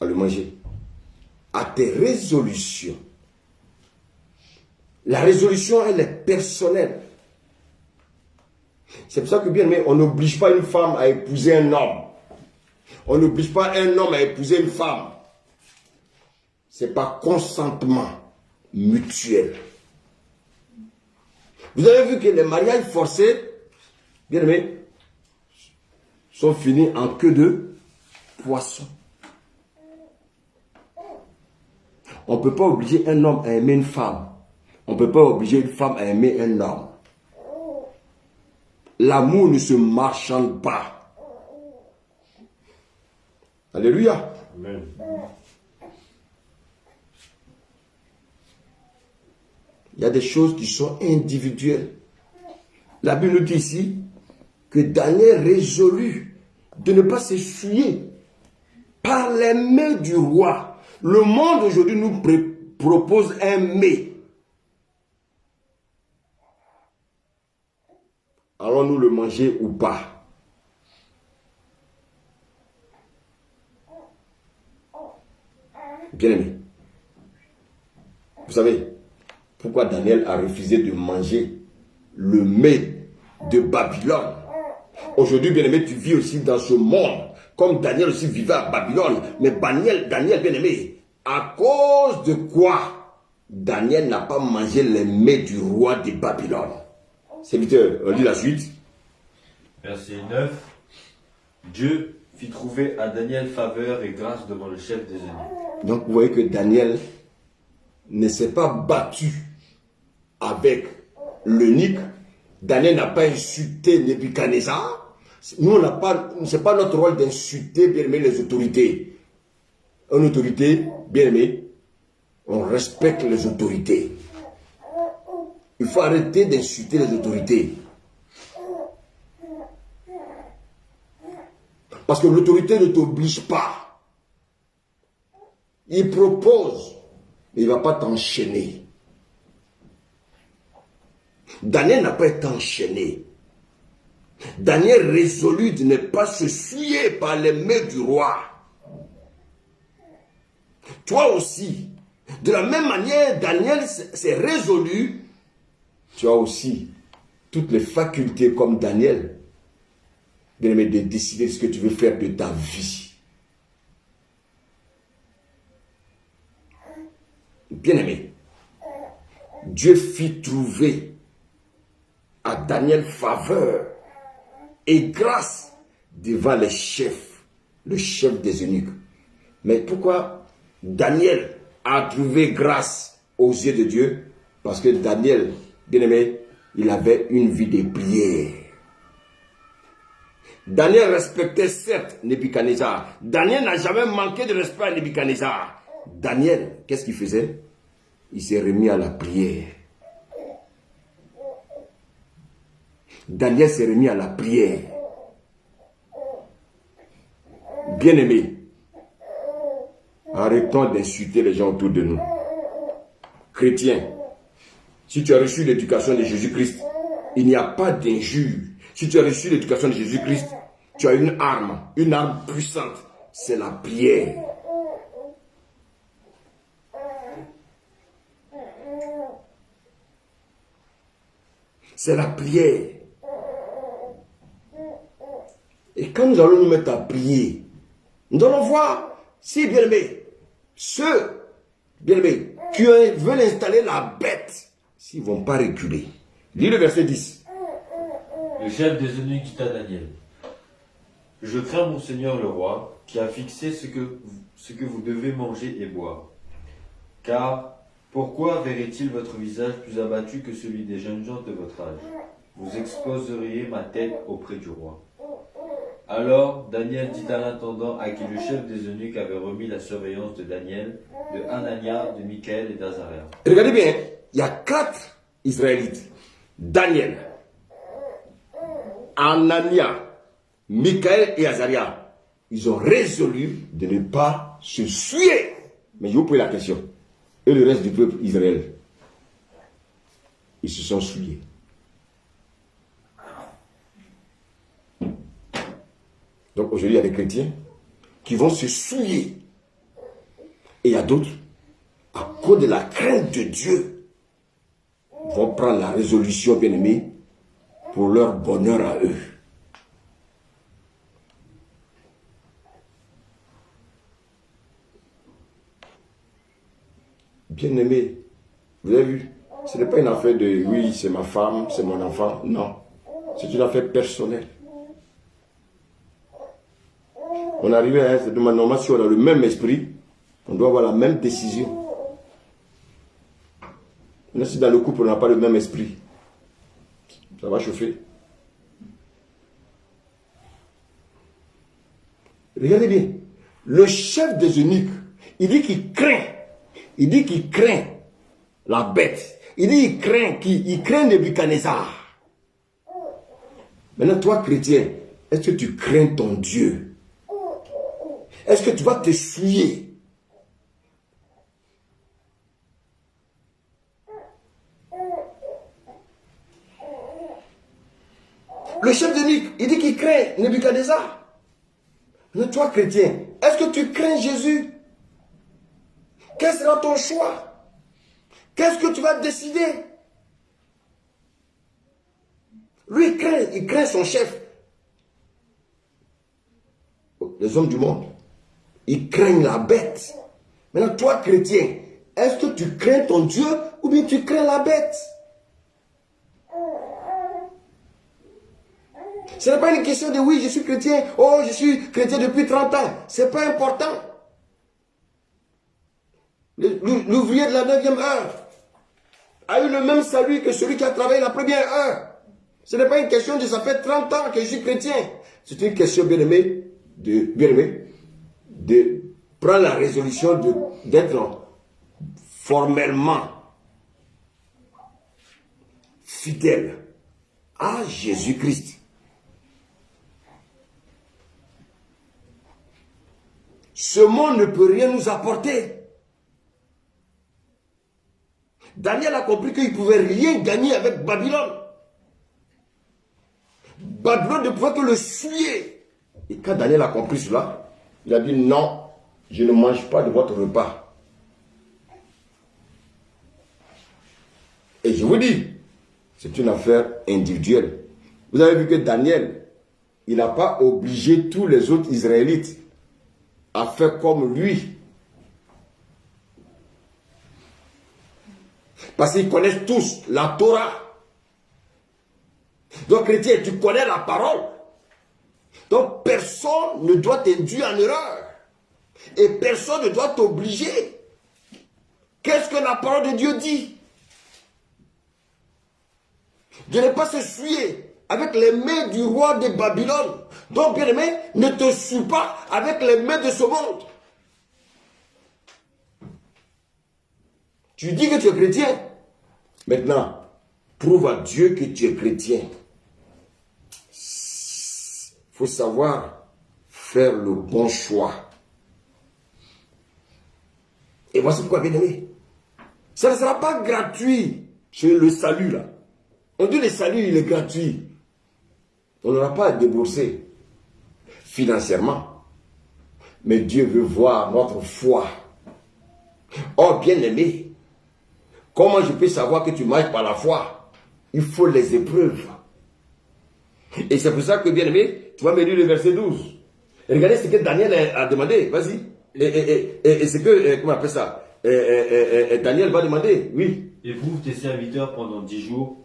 à le manger. À tes résolutions. La résolution, elle est personnelle. C'est pour ça que, bien aimé, on n'oblige pas une femme à épouser un homme. On n'oblige pas un homme à épouser une femme. C'est par consentement mutuel. Vous avez vu que les mariages forcés, bien aimé, sont finis en queue de poisson. On ne peut pas obliger un homme à aimer une femme. On ne peut pas obliger une femme à aimer un homme. L'amour ne se marchande pas. Alléluia. Amen. Il y a des choses qui sont individuelles. La Bible nous dit ici que Daniel résolut de ne pas se souiller par les mains du roi. Le monde aujourd'hui nous propose un mets. Allons-nous le manger ou pas? Bien aimé, vous savez pourquoi Daniel a refusé de manger le mets de Babylone? Aujourd'hui, bien aimé, tu vis aussi dans ce monde, comme Daniel aussi vivait à Babylone. Mais Daniel, bien aimé, à cause de quoi Daniel n'a pas mangé les mets du roi de Babylone? Serviteur, on lit la suite. Verset 9. Dieu fit trouver à Daniel faveur et grâce devant le chef des eunuques. Donc vous voyez que Daniel ne s'est pas battu avec l'eunuque. Daniel n'a pas insulté Nebuchadnezzar. Nous, on n'a pas, c'est pas notre rôle d'insulter, bien aimé, les autorités. Une autorité, bien aimé, on respecte les autorités. Il faut arrêter d'insulter les autorités. Parce que l'autorité ne t'oblige pas. Il propose, mais il ne va pas t'enchaîner. Daniel n'a pas été enchaîné. Daniel résolut de ne pas se souiller par les mains du roi. Toi aussi, de la même manière, Daniel s'est résolu. Tu as aussi toutes les facultés comme Daniel, bien aimé, de décider ce que tu veux faire de ta vie. Bien aimé, Dieu fit trouver à Daniel faveur et grâce devant les chefs, le chef des eunuques. Mais pourquoi Daniel a trouvé grâce aux yeux de Dieu? Parce que Daniel, bien aimé, il avait une vie de prière. Daniel respectait certes Nebuchadnezzar. Daniel n'a jamais manqué de respect à Nebuchadnezzar. Daniel, qu'est-ce qu'il faisait? Il s'est remis à la prière. Daniel s'est remis à la prière. Bien-aimés, arrêtons d'insulter les gens autour de nous. Chrétiens, si tu as reçu l'éducation de Jésus-Christ, il n'y a pas d'injure. Si tu as reçu l'éducation de Jésus-Christ, tu as une arme puissante, c'est la prière. C'est la prière. Et quand nous allons nous mettre à prier, nous allons voir si, bien-aimés, ceux, bien-aimés, qui veulent installer la bête, s'ils ne vont pas reculer. Lis le verset 10. Le chef des eunuques dit à Daniel: Je crains mon Seigneur le roi, qui a fixé ce que vous devez manger et boire. Car pourquoi verrait-il votre visage plus abattu que celui des jeunes gens de votre âge? Vous exposeriez ma tête auprès du roi. Alors Daniel dit à l'intendant à qui le chef des eunuques avait remis la surveillance de Daniel, de Hanania, de Michaël et d'Azaria. Regardez bien, il y a 4 Israélites. Daniel, Hanania, Michaël et Azaria. Ils ont résolu de ne pas se souiller. Mais je vous pose la question. Et le reste du peuple Israël, ils se sont souillés. Donc aujourd'hui, il y a des chrétiens qui vont se souiller. Et il y a d'autres, à cause de la crainte de Dieu, vont prendre la résolution, bien-aimée, pour leur bonheur à eux. Bien-aimé, vous avez vu, ce n'est pas une affaire de oui, c'est ma femme, c'est mon enfant. Non, c'est une affaire personnelle. On arrive à un moment, normalement, si on a le même esprit, on doit avoir la même décision. Mais si dans le couple, on n'a pas le même esprit, ça va chauffer. Regardez bien, le chef des eunuques, il dit qu'il craint. Il dit qu'il craint la bête. Il dit qu'il craint Nebuchadnezzar. Maintenant, toi, chrétien, est-ce que tu crains ton Dieu? Est-ce que tu vas te souiller? Le chef d'eunuque, il dit qu'il craint Nebuchadnezzar. Maintenant, toi, chrétien, est-ce que tu crains Jésus? Quel sera ton choix? Qu'est-ce que tu vas décider? Lui, il craint son chef. Les hommes du monde, ils craignent la bête. Maintenant, toi, chrétien, est-ce que tu crains ton Dieu ou bien tu crains la bête? Ce n'est pas une question de oui, je suis chrétien, oh, je suis chrétien depuis 30 ans. Ce n'est pas important. L'ouvrier de la 9e heure a eu le même salut que celui qui a travaillé la première heure. Ce n'est pas une question de ça fait 30 ans que je suis chrétien. C'est une question, bien-aimé, de prendre la résolution d'être formellement fidèle à Jésus-Christ. Ce monde ne peut rien nous apporter. Daniel a compris qu'il ne pouvait rien gagner avec Babylone. Babylone ne pouvait que le souiller. Et quand Daniel a compris cela, il a dit non, je ne mange pas de votre repas. Et je vous dis, c'est une affaire individuelle. Vous avez vu que Daniel, il n'a pas obligé tous les autres Israélites à faire comme lui. Parce qu'ils connaissent tous la Torah. Donc, chrétien, tu connais la parole. Donc, personne ne doit t'induire en erreur. Et personne ne doit t'obliger. Qu'est-ce que la parole de Dieu dit? De ne pas se souiller avec les mains du roi de Babylone. Donc, bien aimé, ne te suis pas avec les mains de ce monde. Tu dis que tu es chrétien. Maintenant, prouve à Dieu que tu es chrétien. Il faut savoir faire le bon choix. Et voici pourquoi, bien aimé, ça ne sera pas gratuit chez le salut là. On dit le salut, il est gratuit. On n'aura pas à débourser financièrement. Mais Dieu veut voir notre foi. Oh, bien aimé, comment je peux savoir que tu marches par la foi? Il faut les épreuves. Et c'est pour ça que, bien aimé, tu vas me lire le verset 12. Et regardez ce que Daniel a demandé. Vas-y. Et c'est que, comment on appelle ça? Daniel va demander, oui. Éprouve tes serviteurs pendant 10 jours,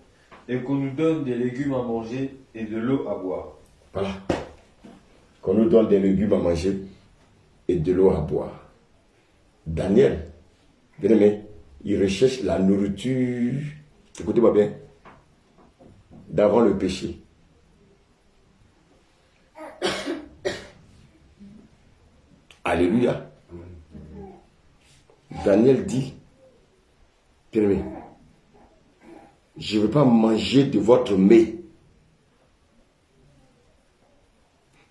et qu'on nous donne des légumes à manger et de l'eau à boire. Voilà. Qu'on nous donne des légumes à manger et de l'eau à boire. Daniel, bien aimé, il recherche la nourriture, écoutez-moi bien, d'avant le péché. Alléluia. Daniel dit, bien aimé, je ne veux pas manger de votre mets.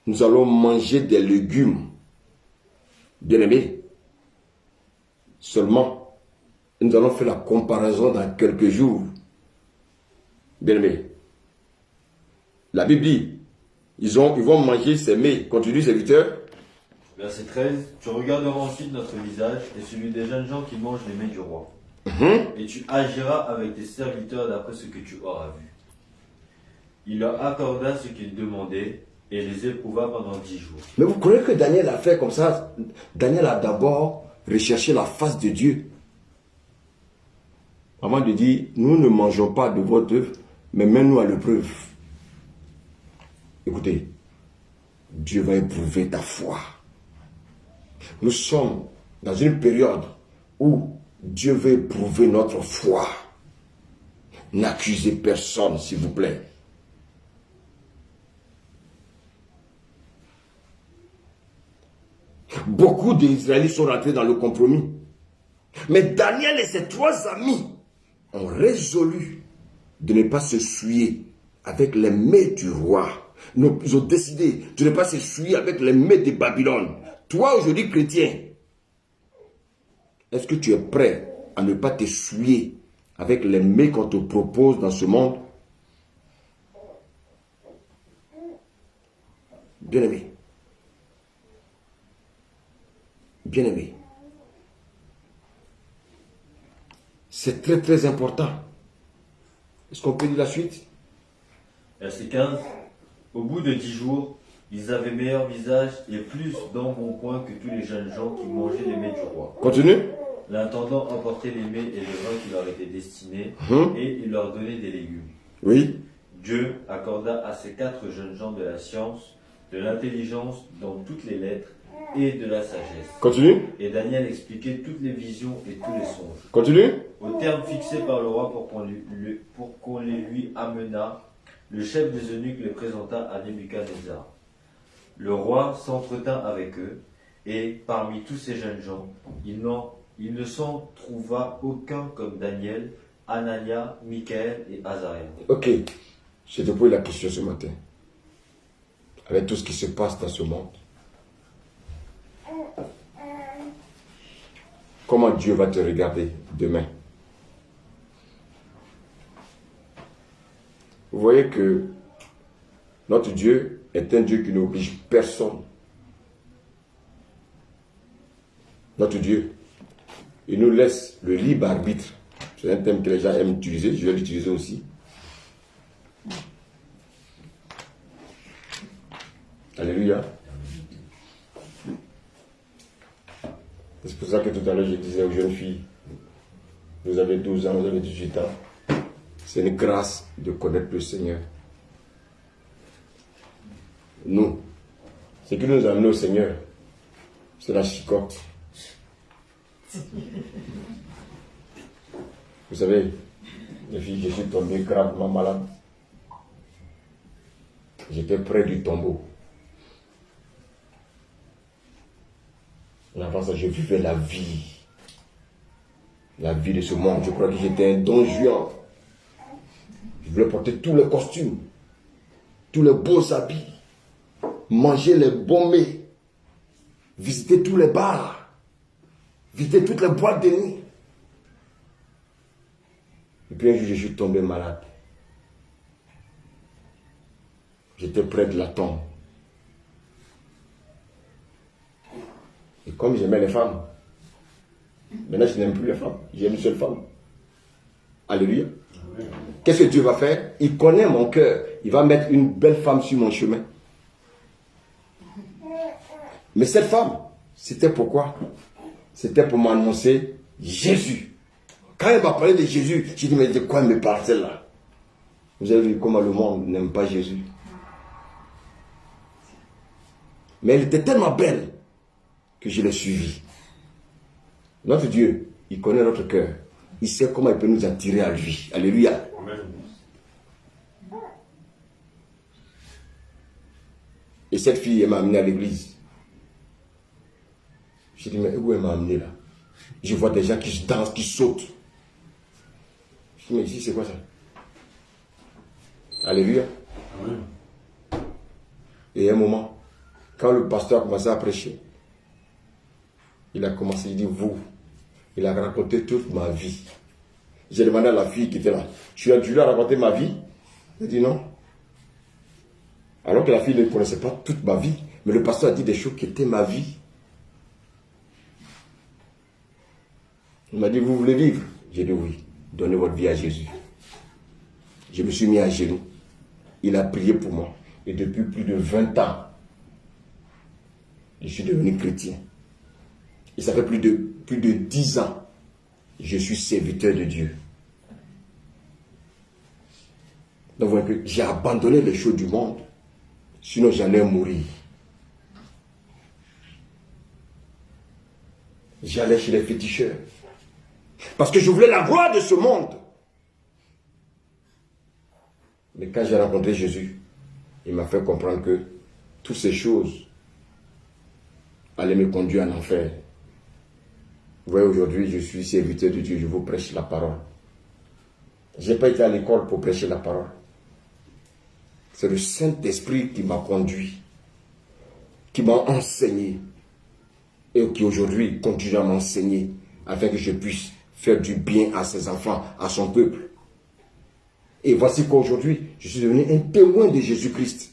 Nous allons manger des légumes. Bien aimé, seulement, nous allons faire la comparaison dans quelques jours. Bien aimé, la Bible dit, ils vont manger ces mets. Continue, serviteur. Verset 13. Tu regarderas ensuite notre visage et celui des jeunes gens qui mangent les mets du roi. Et tu agiras avec tes serviteurs d'après ce que tu auras vu. Il leur accorda ce qu'ils demandaient et les éprouva pendant 10 jours. Mais vous croyez que Daniel a fait comme ça? Daniel a d'abord recherché la face de Dieu. Avant de dire, nous ne mangeons pas de votre œuvre, mais mets-nous à l'épreuve. Écoutez, Dieu va éprouver ta foi. Nous sommes dans une période où Dieu veut éprouver notre foi. N'accusez personne, s'il vous plaît. Beaucoup d'Israélites sont rentrés dans le compromis. Mais Daniel et ses 3 amis ont résolu de ne pas se souiller avec les mets du roi. Ils ont décidé de ne pas se souiller avec les mets de Babylone. Toi, aujourd'hui, chrétien, est-ce que tu es prêt à ne pas te souiller avec les mets qu'on te propose dans ce monde? Bien-aimé. Bien-aimé. C'est très très important. Est-ce qu'on peut dire la suite? Verset 15. Au bout de 10 jours, ils avaient meilleur visage et plus d'embonpoint que tous les jeunes gens qui mangeaient les mets du roi. Continue. L'intendant emportait les mets et le vin qui leur était destiné, et il leur donnait des légumes. Oui. Dieu accorda à ces 4 jeunes gens de la science, de l'intelligence dans toutes les lettres et de la sagesse. Continue. Et Daniel expliquait toutes les visions et tous les songes. Continue. Au terme fixé par le roi pour qu'on les lui amenât, le chef des eunuques les présenta à Nebuchadnezzar. Le roi s'entretint avec eux, et parmi tous ces jeunes gens, il ne s'en trouva aucun comme Daniel, Anania, Michaël et Azaël. Ok, je te pose la question ce matin. Avec tout ce qui se passe dans ce monde, comment Dieu va te regarder demain? Vous voyez que notre Dieu est un Dieu qui n'oblige personne. Notre Dieu, il nous laisse le libre arbitre. C'est un thème que les gens aiment utiliser, je vais l'utiliser aussi. Alléluia. C'est pour ça que tout à l'heure je disais aux jeunes filles, vous avez 12 ans, vous avez 18 ans. C'est une grâce de connaître le Seigneur. Nous, ce qui nous a amené au Seigneur, c'est la chicotte. Vous savez, les filles, je suis tombé gravement malade. J'étais près du tombeau. En avant ça, je vivais la vie. La vie de ce monde. Je crois que j'étais un don Juan. Je voulais porter tous les costumes, tous les beaux habits, manger les bons mets, visiter tous les bars, visiter toutes les boîtes de nuit. Et puis un jour, je suis tombé malade. J'étais près de la tombe. Et comme j'aimais les femmes, maintenant je n'aime plus les femmes, j'aime une seule femme. Alléluia. Qu'est-ce que Dieu va faire? Il connaît mon cœur. Il va mettre une belle femme sur mon chemin. Mais cette femme, c'était pourquoi? C'était pour m'annoncer Jésus. Quand elle m'a parlé de Jésus, j'ai dit, mais de quoi elle me parle celle-là? Vous avez vu comment le monde n'aime pas Jésus. Mais elle était tellement belle que je l'ai suivie. Notre Dieu, il connaît notre cœur. Il sait comment il peut nous attirer à lui. Alléluia. Amen. Et cette fille, elle m'a amené à l'église. Je dis, mais où elle m'a amené là? Je vois des gens qui dansent, qui sautent. Je dis, mais ici, c'est quoi ça? Alléluia. Amen. Et à un moment, quand le pasteur a commencé à prêcher, il a commencé, il dit, vous, il a raconté toute ma vie. J'ai demandé à la fille qui était là, tu lui as raconté ma vie? Elle dit non. Alors que la fille ne connaissait pas toute ma vie, mais le pasteur a dit des choses qui étaient ma vie. Il m'a dit, vous voulez vivre? J'ai dit oui, donnez votre vie à Jésus. Je me suis mis à genoux. Il a prié pour moi. Et depuis plus de 20 ans, je suis devenu chrétien. Et ça fait plus de 10 ans, je suis serviteur de Dieu. Donc vous voyez que j'ai abandonné les choses du monde, sinon j'allais mourir. J'allais chez les féticheurs. Parce que je voulais la gloire de ce monde. Mais quand j'ai rencontré Jésus, il m'a fait comprendre que toutes ces choses allaient me conduire en enfer. Vous voyez, aujourd'hui, je suis serviteur de Dieu, je vous prêche la parole. Je n'ai pas été à l'école pour prêcher la parole. C'est le Saint-Esprit qui m'a conduit, qui m'a enseigné, et qui aujourd'hui continue à m'enseigner, afin que je puisse faire du bien à ses enfants, à son peuple. Et voici qu'aujourd'hui, je suis devenu un témoin de Jésus-Christ.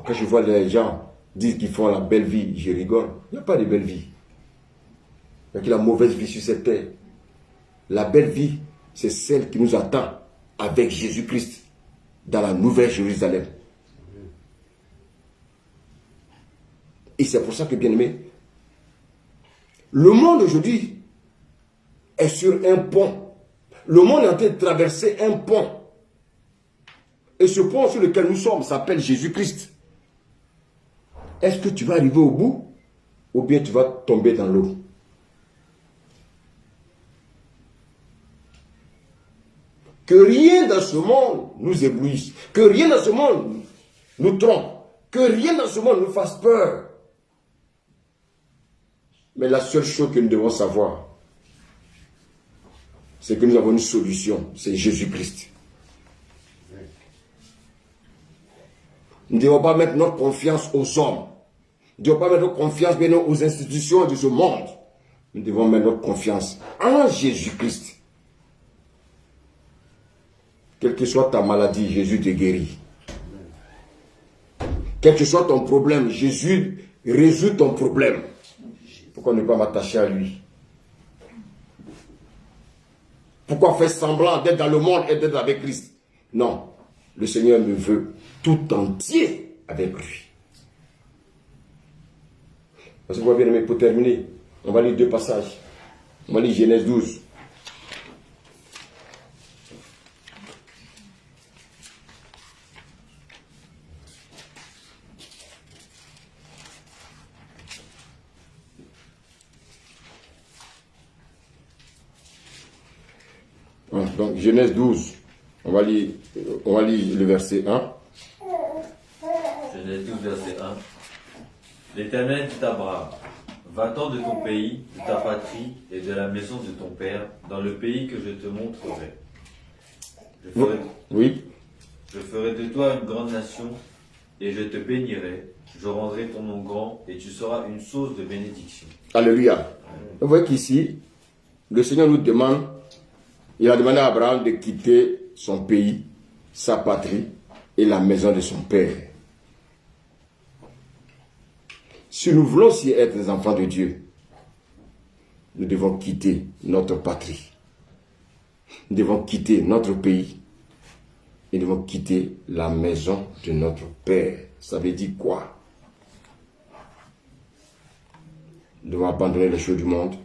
Quand je vois les gens dire qu'ils font la belle vie, je rigole. Il n'y a pas de belle vie. Il y a la mauvaise vie sur cette terre. La belle vie, c'est celle qui nous attend avec Jésus-Christ dans la nouvelle Jérusalem. Et c'est pour ça que, bien aimé, le monde aujourd'hui est sur un pont. Le monde est en train de traverser un pont. Et ce pont sur lequel nous sommes s'appelle Jésus-Christ. Est-ce que tu vas arriver au bout ou bien tu vas tomber dans l'eau? Que rien dans ce monde nous éblouisse. Que rien dans ce monde nous trompe. Que rien dans ce monde nous fasse peur. Mais la seule chose que nous devons savoir, c'est que nous avons une solution. C'est Jésus-Christ. Nous ne devons pas mettre notre confiance aux hommes. Nous ne devons pas mettre notre confiance bien aux institutions de ce monde. Nous devons mettre notre confiance en Jésus-Christ. Quelle que soit ta maladie, Jésus te guérit. Quel que soit ton problème, Jésus résout ton problème. Pourquoi ne pas m'attacher à lui? Pourquoi faire semblant d'être dans le monde et d'être avec Christ? Non, le Seigneur me veut tout entier avec lui. Parce que vous voyez, bien aimé, pour terminer, on va lire 2 passages. On va lire Genèse 12. Donc, Genèse 12, on va lire le verset 1. 12, verset 1. L'Éternel dit à Abraham, va-t'en de ton pays, de ta patrie et de la maison de ton père, dans le pays que je te montrerai. Oui. Je ferai de toi une grande nation et je te bénirai. Je rendrai ton nom grand et tu seras une source de bénédiction. Alléluia. Vous voyez qu'ici, le Seigneur nous demande, il a demandé à Abraham de quitter son pays, sa patrie et la maison de son père. Si nous voulons aussi être des enfants de Dieu, nous devons quitter notre patrie. Nous devons quitter notre pays. Et nous devons quitter la maison de notre Père. Ça veut dire quoi? Nous devons abandonner les choses du monde.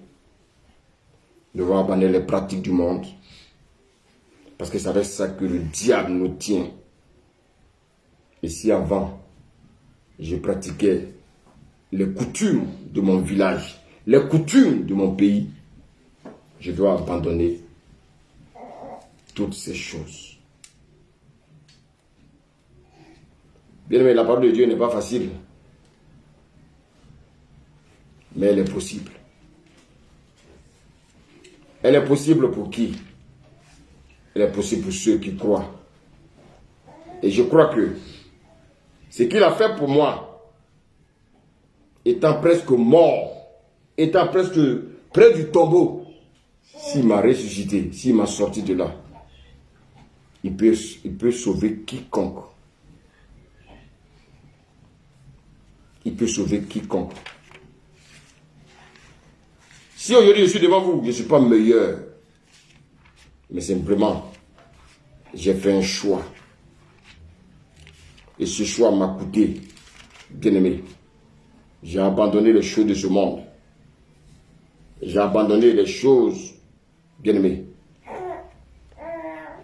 Nous devons abandonner les pratiques du monde. Parce que c'est avec ça que le diable nous tient. Et si avant, je pratiquais les coutumes de mon village, les coutumes de mon pays, je dois abandonner toutes ces choses. Bien aimé, la parole de Dieu n'est pas facile, mais elle est possible. Elle est possible pour qui? Elle est possible pour ceux qui croient. Et je crois que ce qu'il a fait pour moi, étant presque mort, étant presque près du tombeau, s'il m'a ressuscité, s'il m'a sorti de là, il peut sauver quiconque. Il peut sauver quiconque. Si aujourd'hui je suis devant vous, je ne suis pas meilleur, mais simplement, j'ai fait un choix. Et ce choix m'a coûté, bien aimé. J'ai abandonné les choses de ce monde. J'ai abandonné les choses, bien aimé,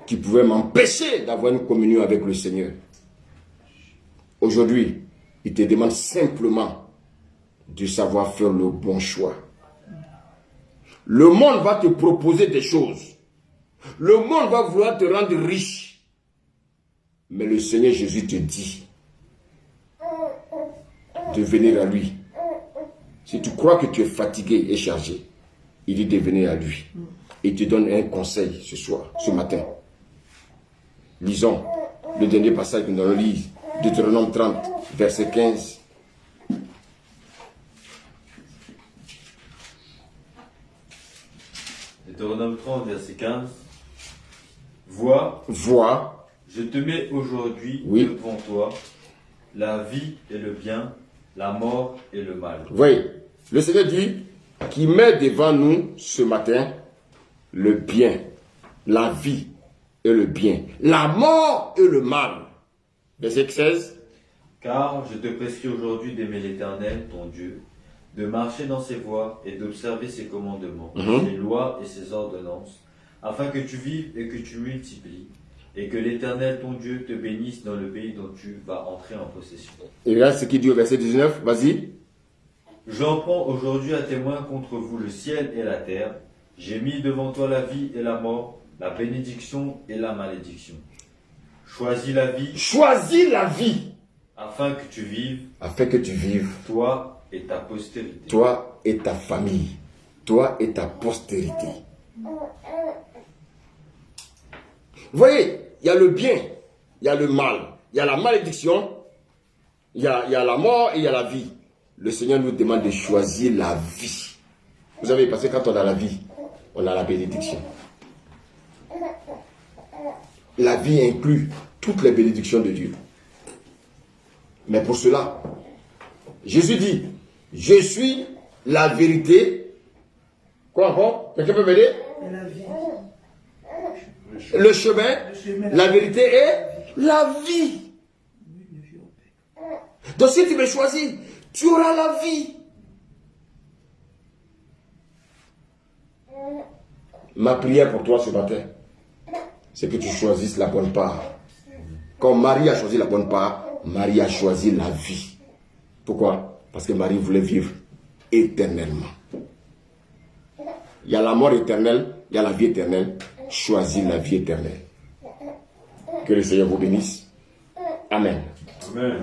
qui pouvaient m'empêcher d'avoir une communion avec le Seigneur. Aujourd'hui, il te demande simplement de savoir faire le bon choix. Le monde va te proposer des choses. Le monde va vouloir te rendre riche. Mais le Seigneur Jésus te dit de venir à lui. Si tu crois que tu es fatigué et chargé, il dit de venir à lui. Il te donne un conseil ce soir, ce matin. Lisons le dernier passage que nous allons lire, Deutéronome 30, verset 15. Deutéronome 30, verset 15. Vois, je te mets aujourd'hui devant toi la vie et le bien, la mort et le mal. Oui, le Seigneur dit qu'il met devant nous ce matin le bien, la vie et le bien, la mort et le mal. Verset 16. Car je te prescris aujourd'hui d'aimer l'Éternel, ton Dieu, de marcher dans ses voies et d'observer ses commandements, ses lois et ses ordonnances, afin que tu vives et que tu multiplies, et que l'Éternel, ton Dieu, te bénisse dans le pays dont tu vas entrer en possession. Et là, ce qu'il dit au verset 19, vas-y. J'en prends aujourd'hui à témoin contre vous le ciel et la terre. J'ai mis devant toi la vie et la mort, la bénédiction et la malédiction. Choisis la vie. Choisis la vie. Afin que tu vives. Afin que tu vives. Toi et ta postérité. Toi et ta famille. Toi et ta postérité. Vous voyez, il y a le bien, il y a le mal, il y a la malédiction, il y a la mort et il y a la vie. Le Seigneur nous demande de choisir la vie. Vous savez, parce que quand on a la vie, on a la bénédiction. La vie inclut toutes les bénédictions de Dieu. Mais pour cela, Jésus dit, je suis la vérité. Quoi encore? Quelqu'un peut m'aider? Le chemin, la vérité et la vie. Donc si tu veux choisir, tu auras la vie. Ma prière pour toi ce matin, c'est que tu choisisses la bonne part. Comme Marie a choisi la bonne part, Marie a choisi la vie. Pourquoi? Parce que Marie voulait vivre éternellement. Il y a la mort éternelle, il y a la vie éternelle. Choisis la vie éternelle. Que le Seigneur vous bénisse. Amen. Amen.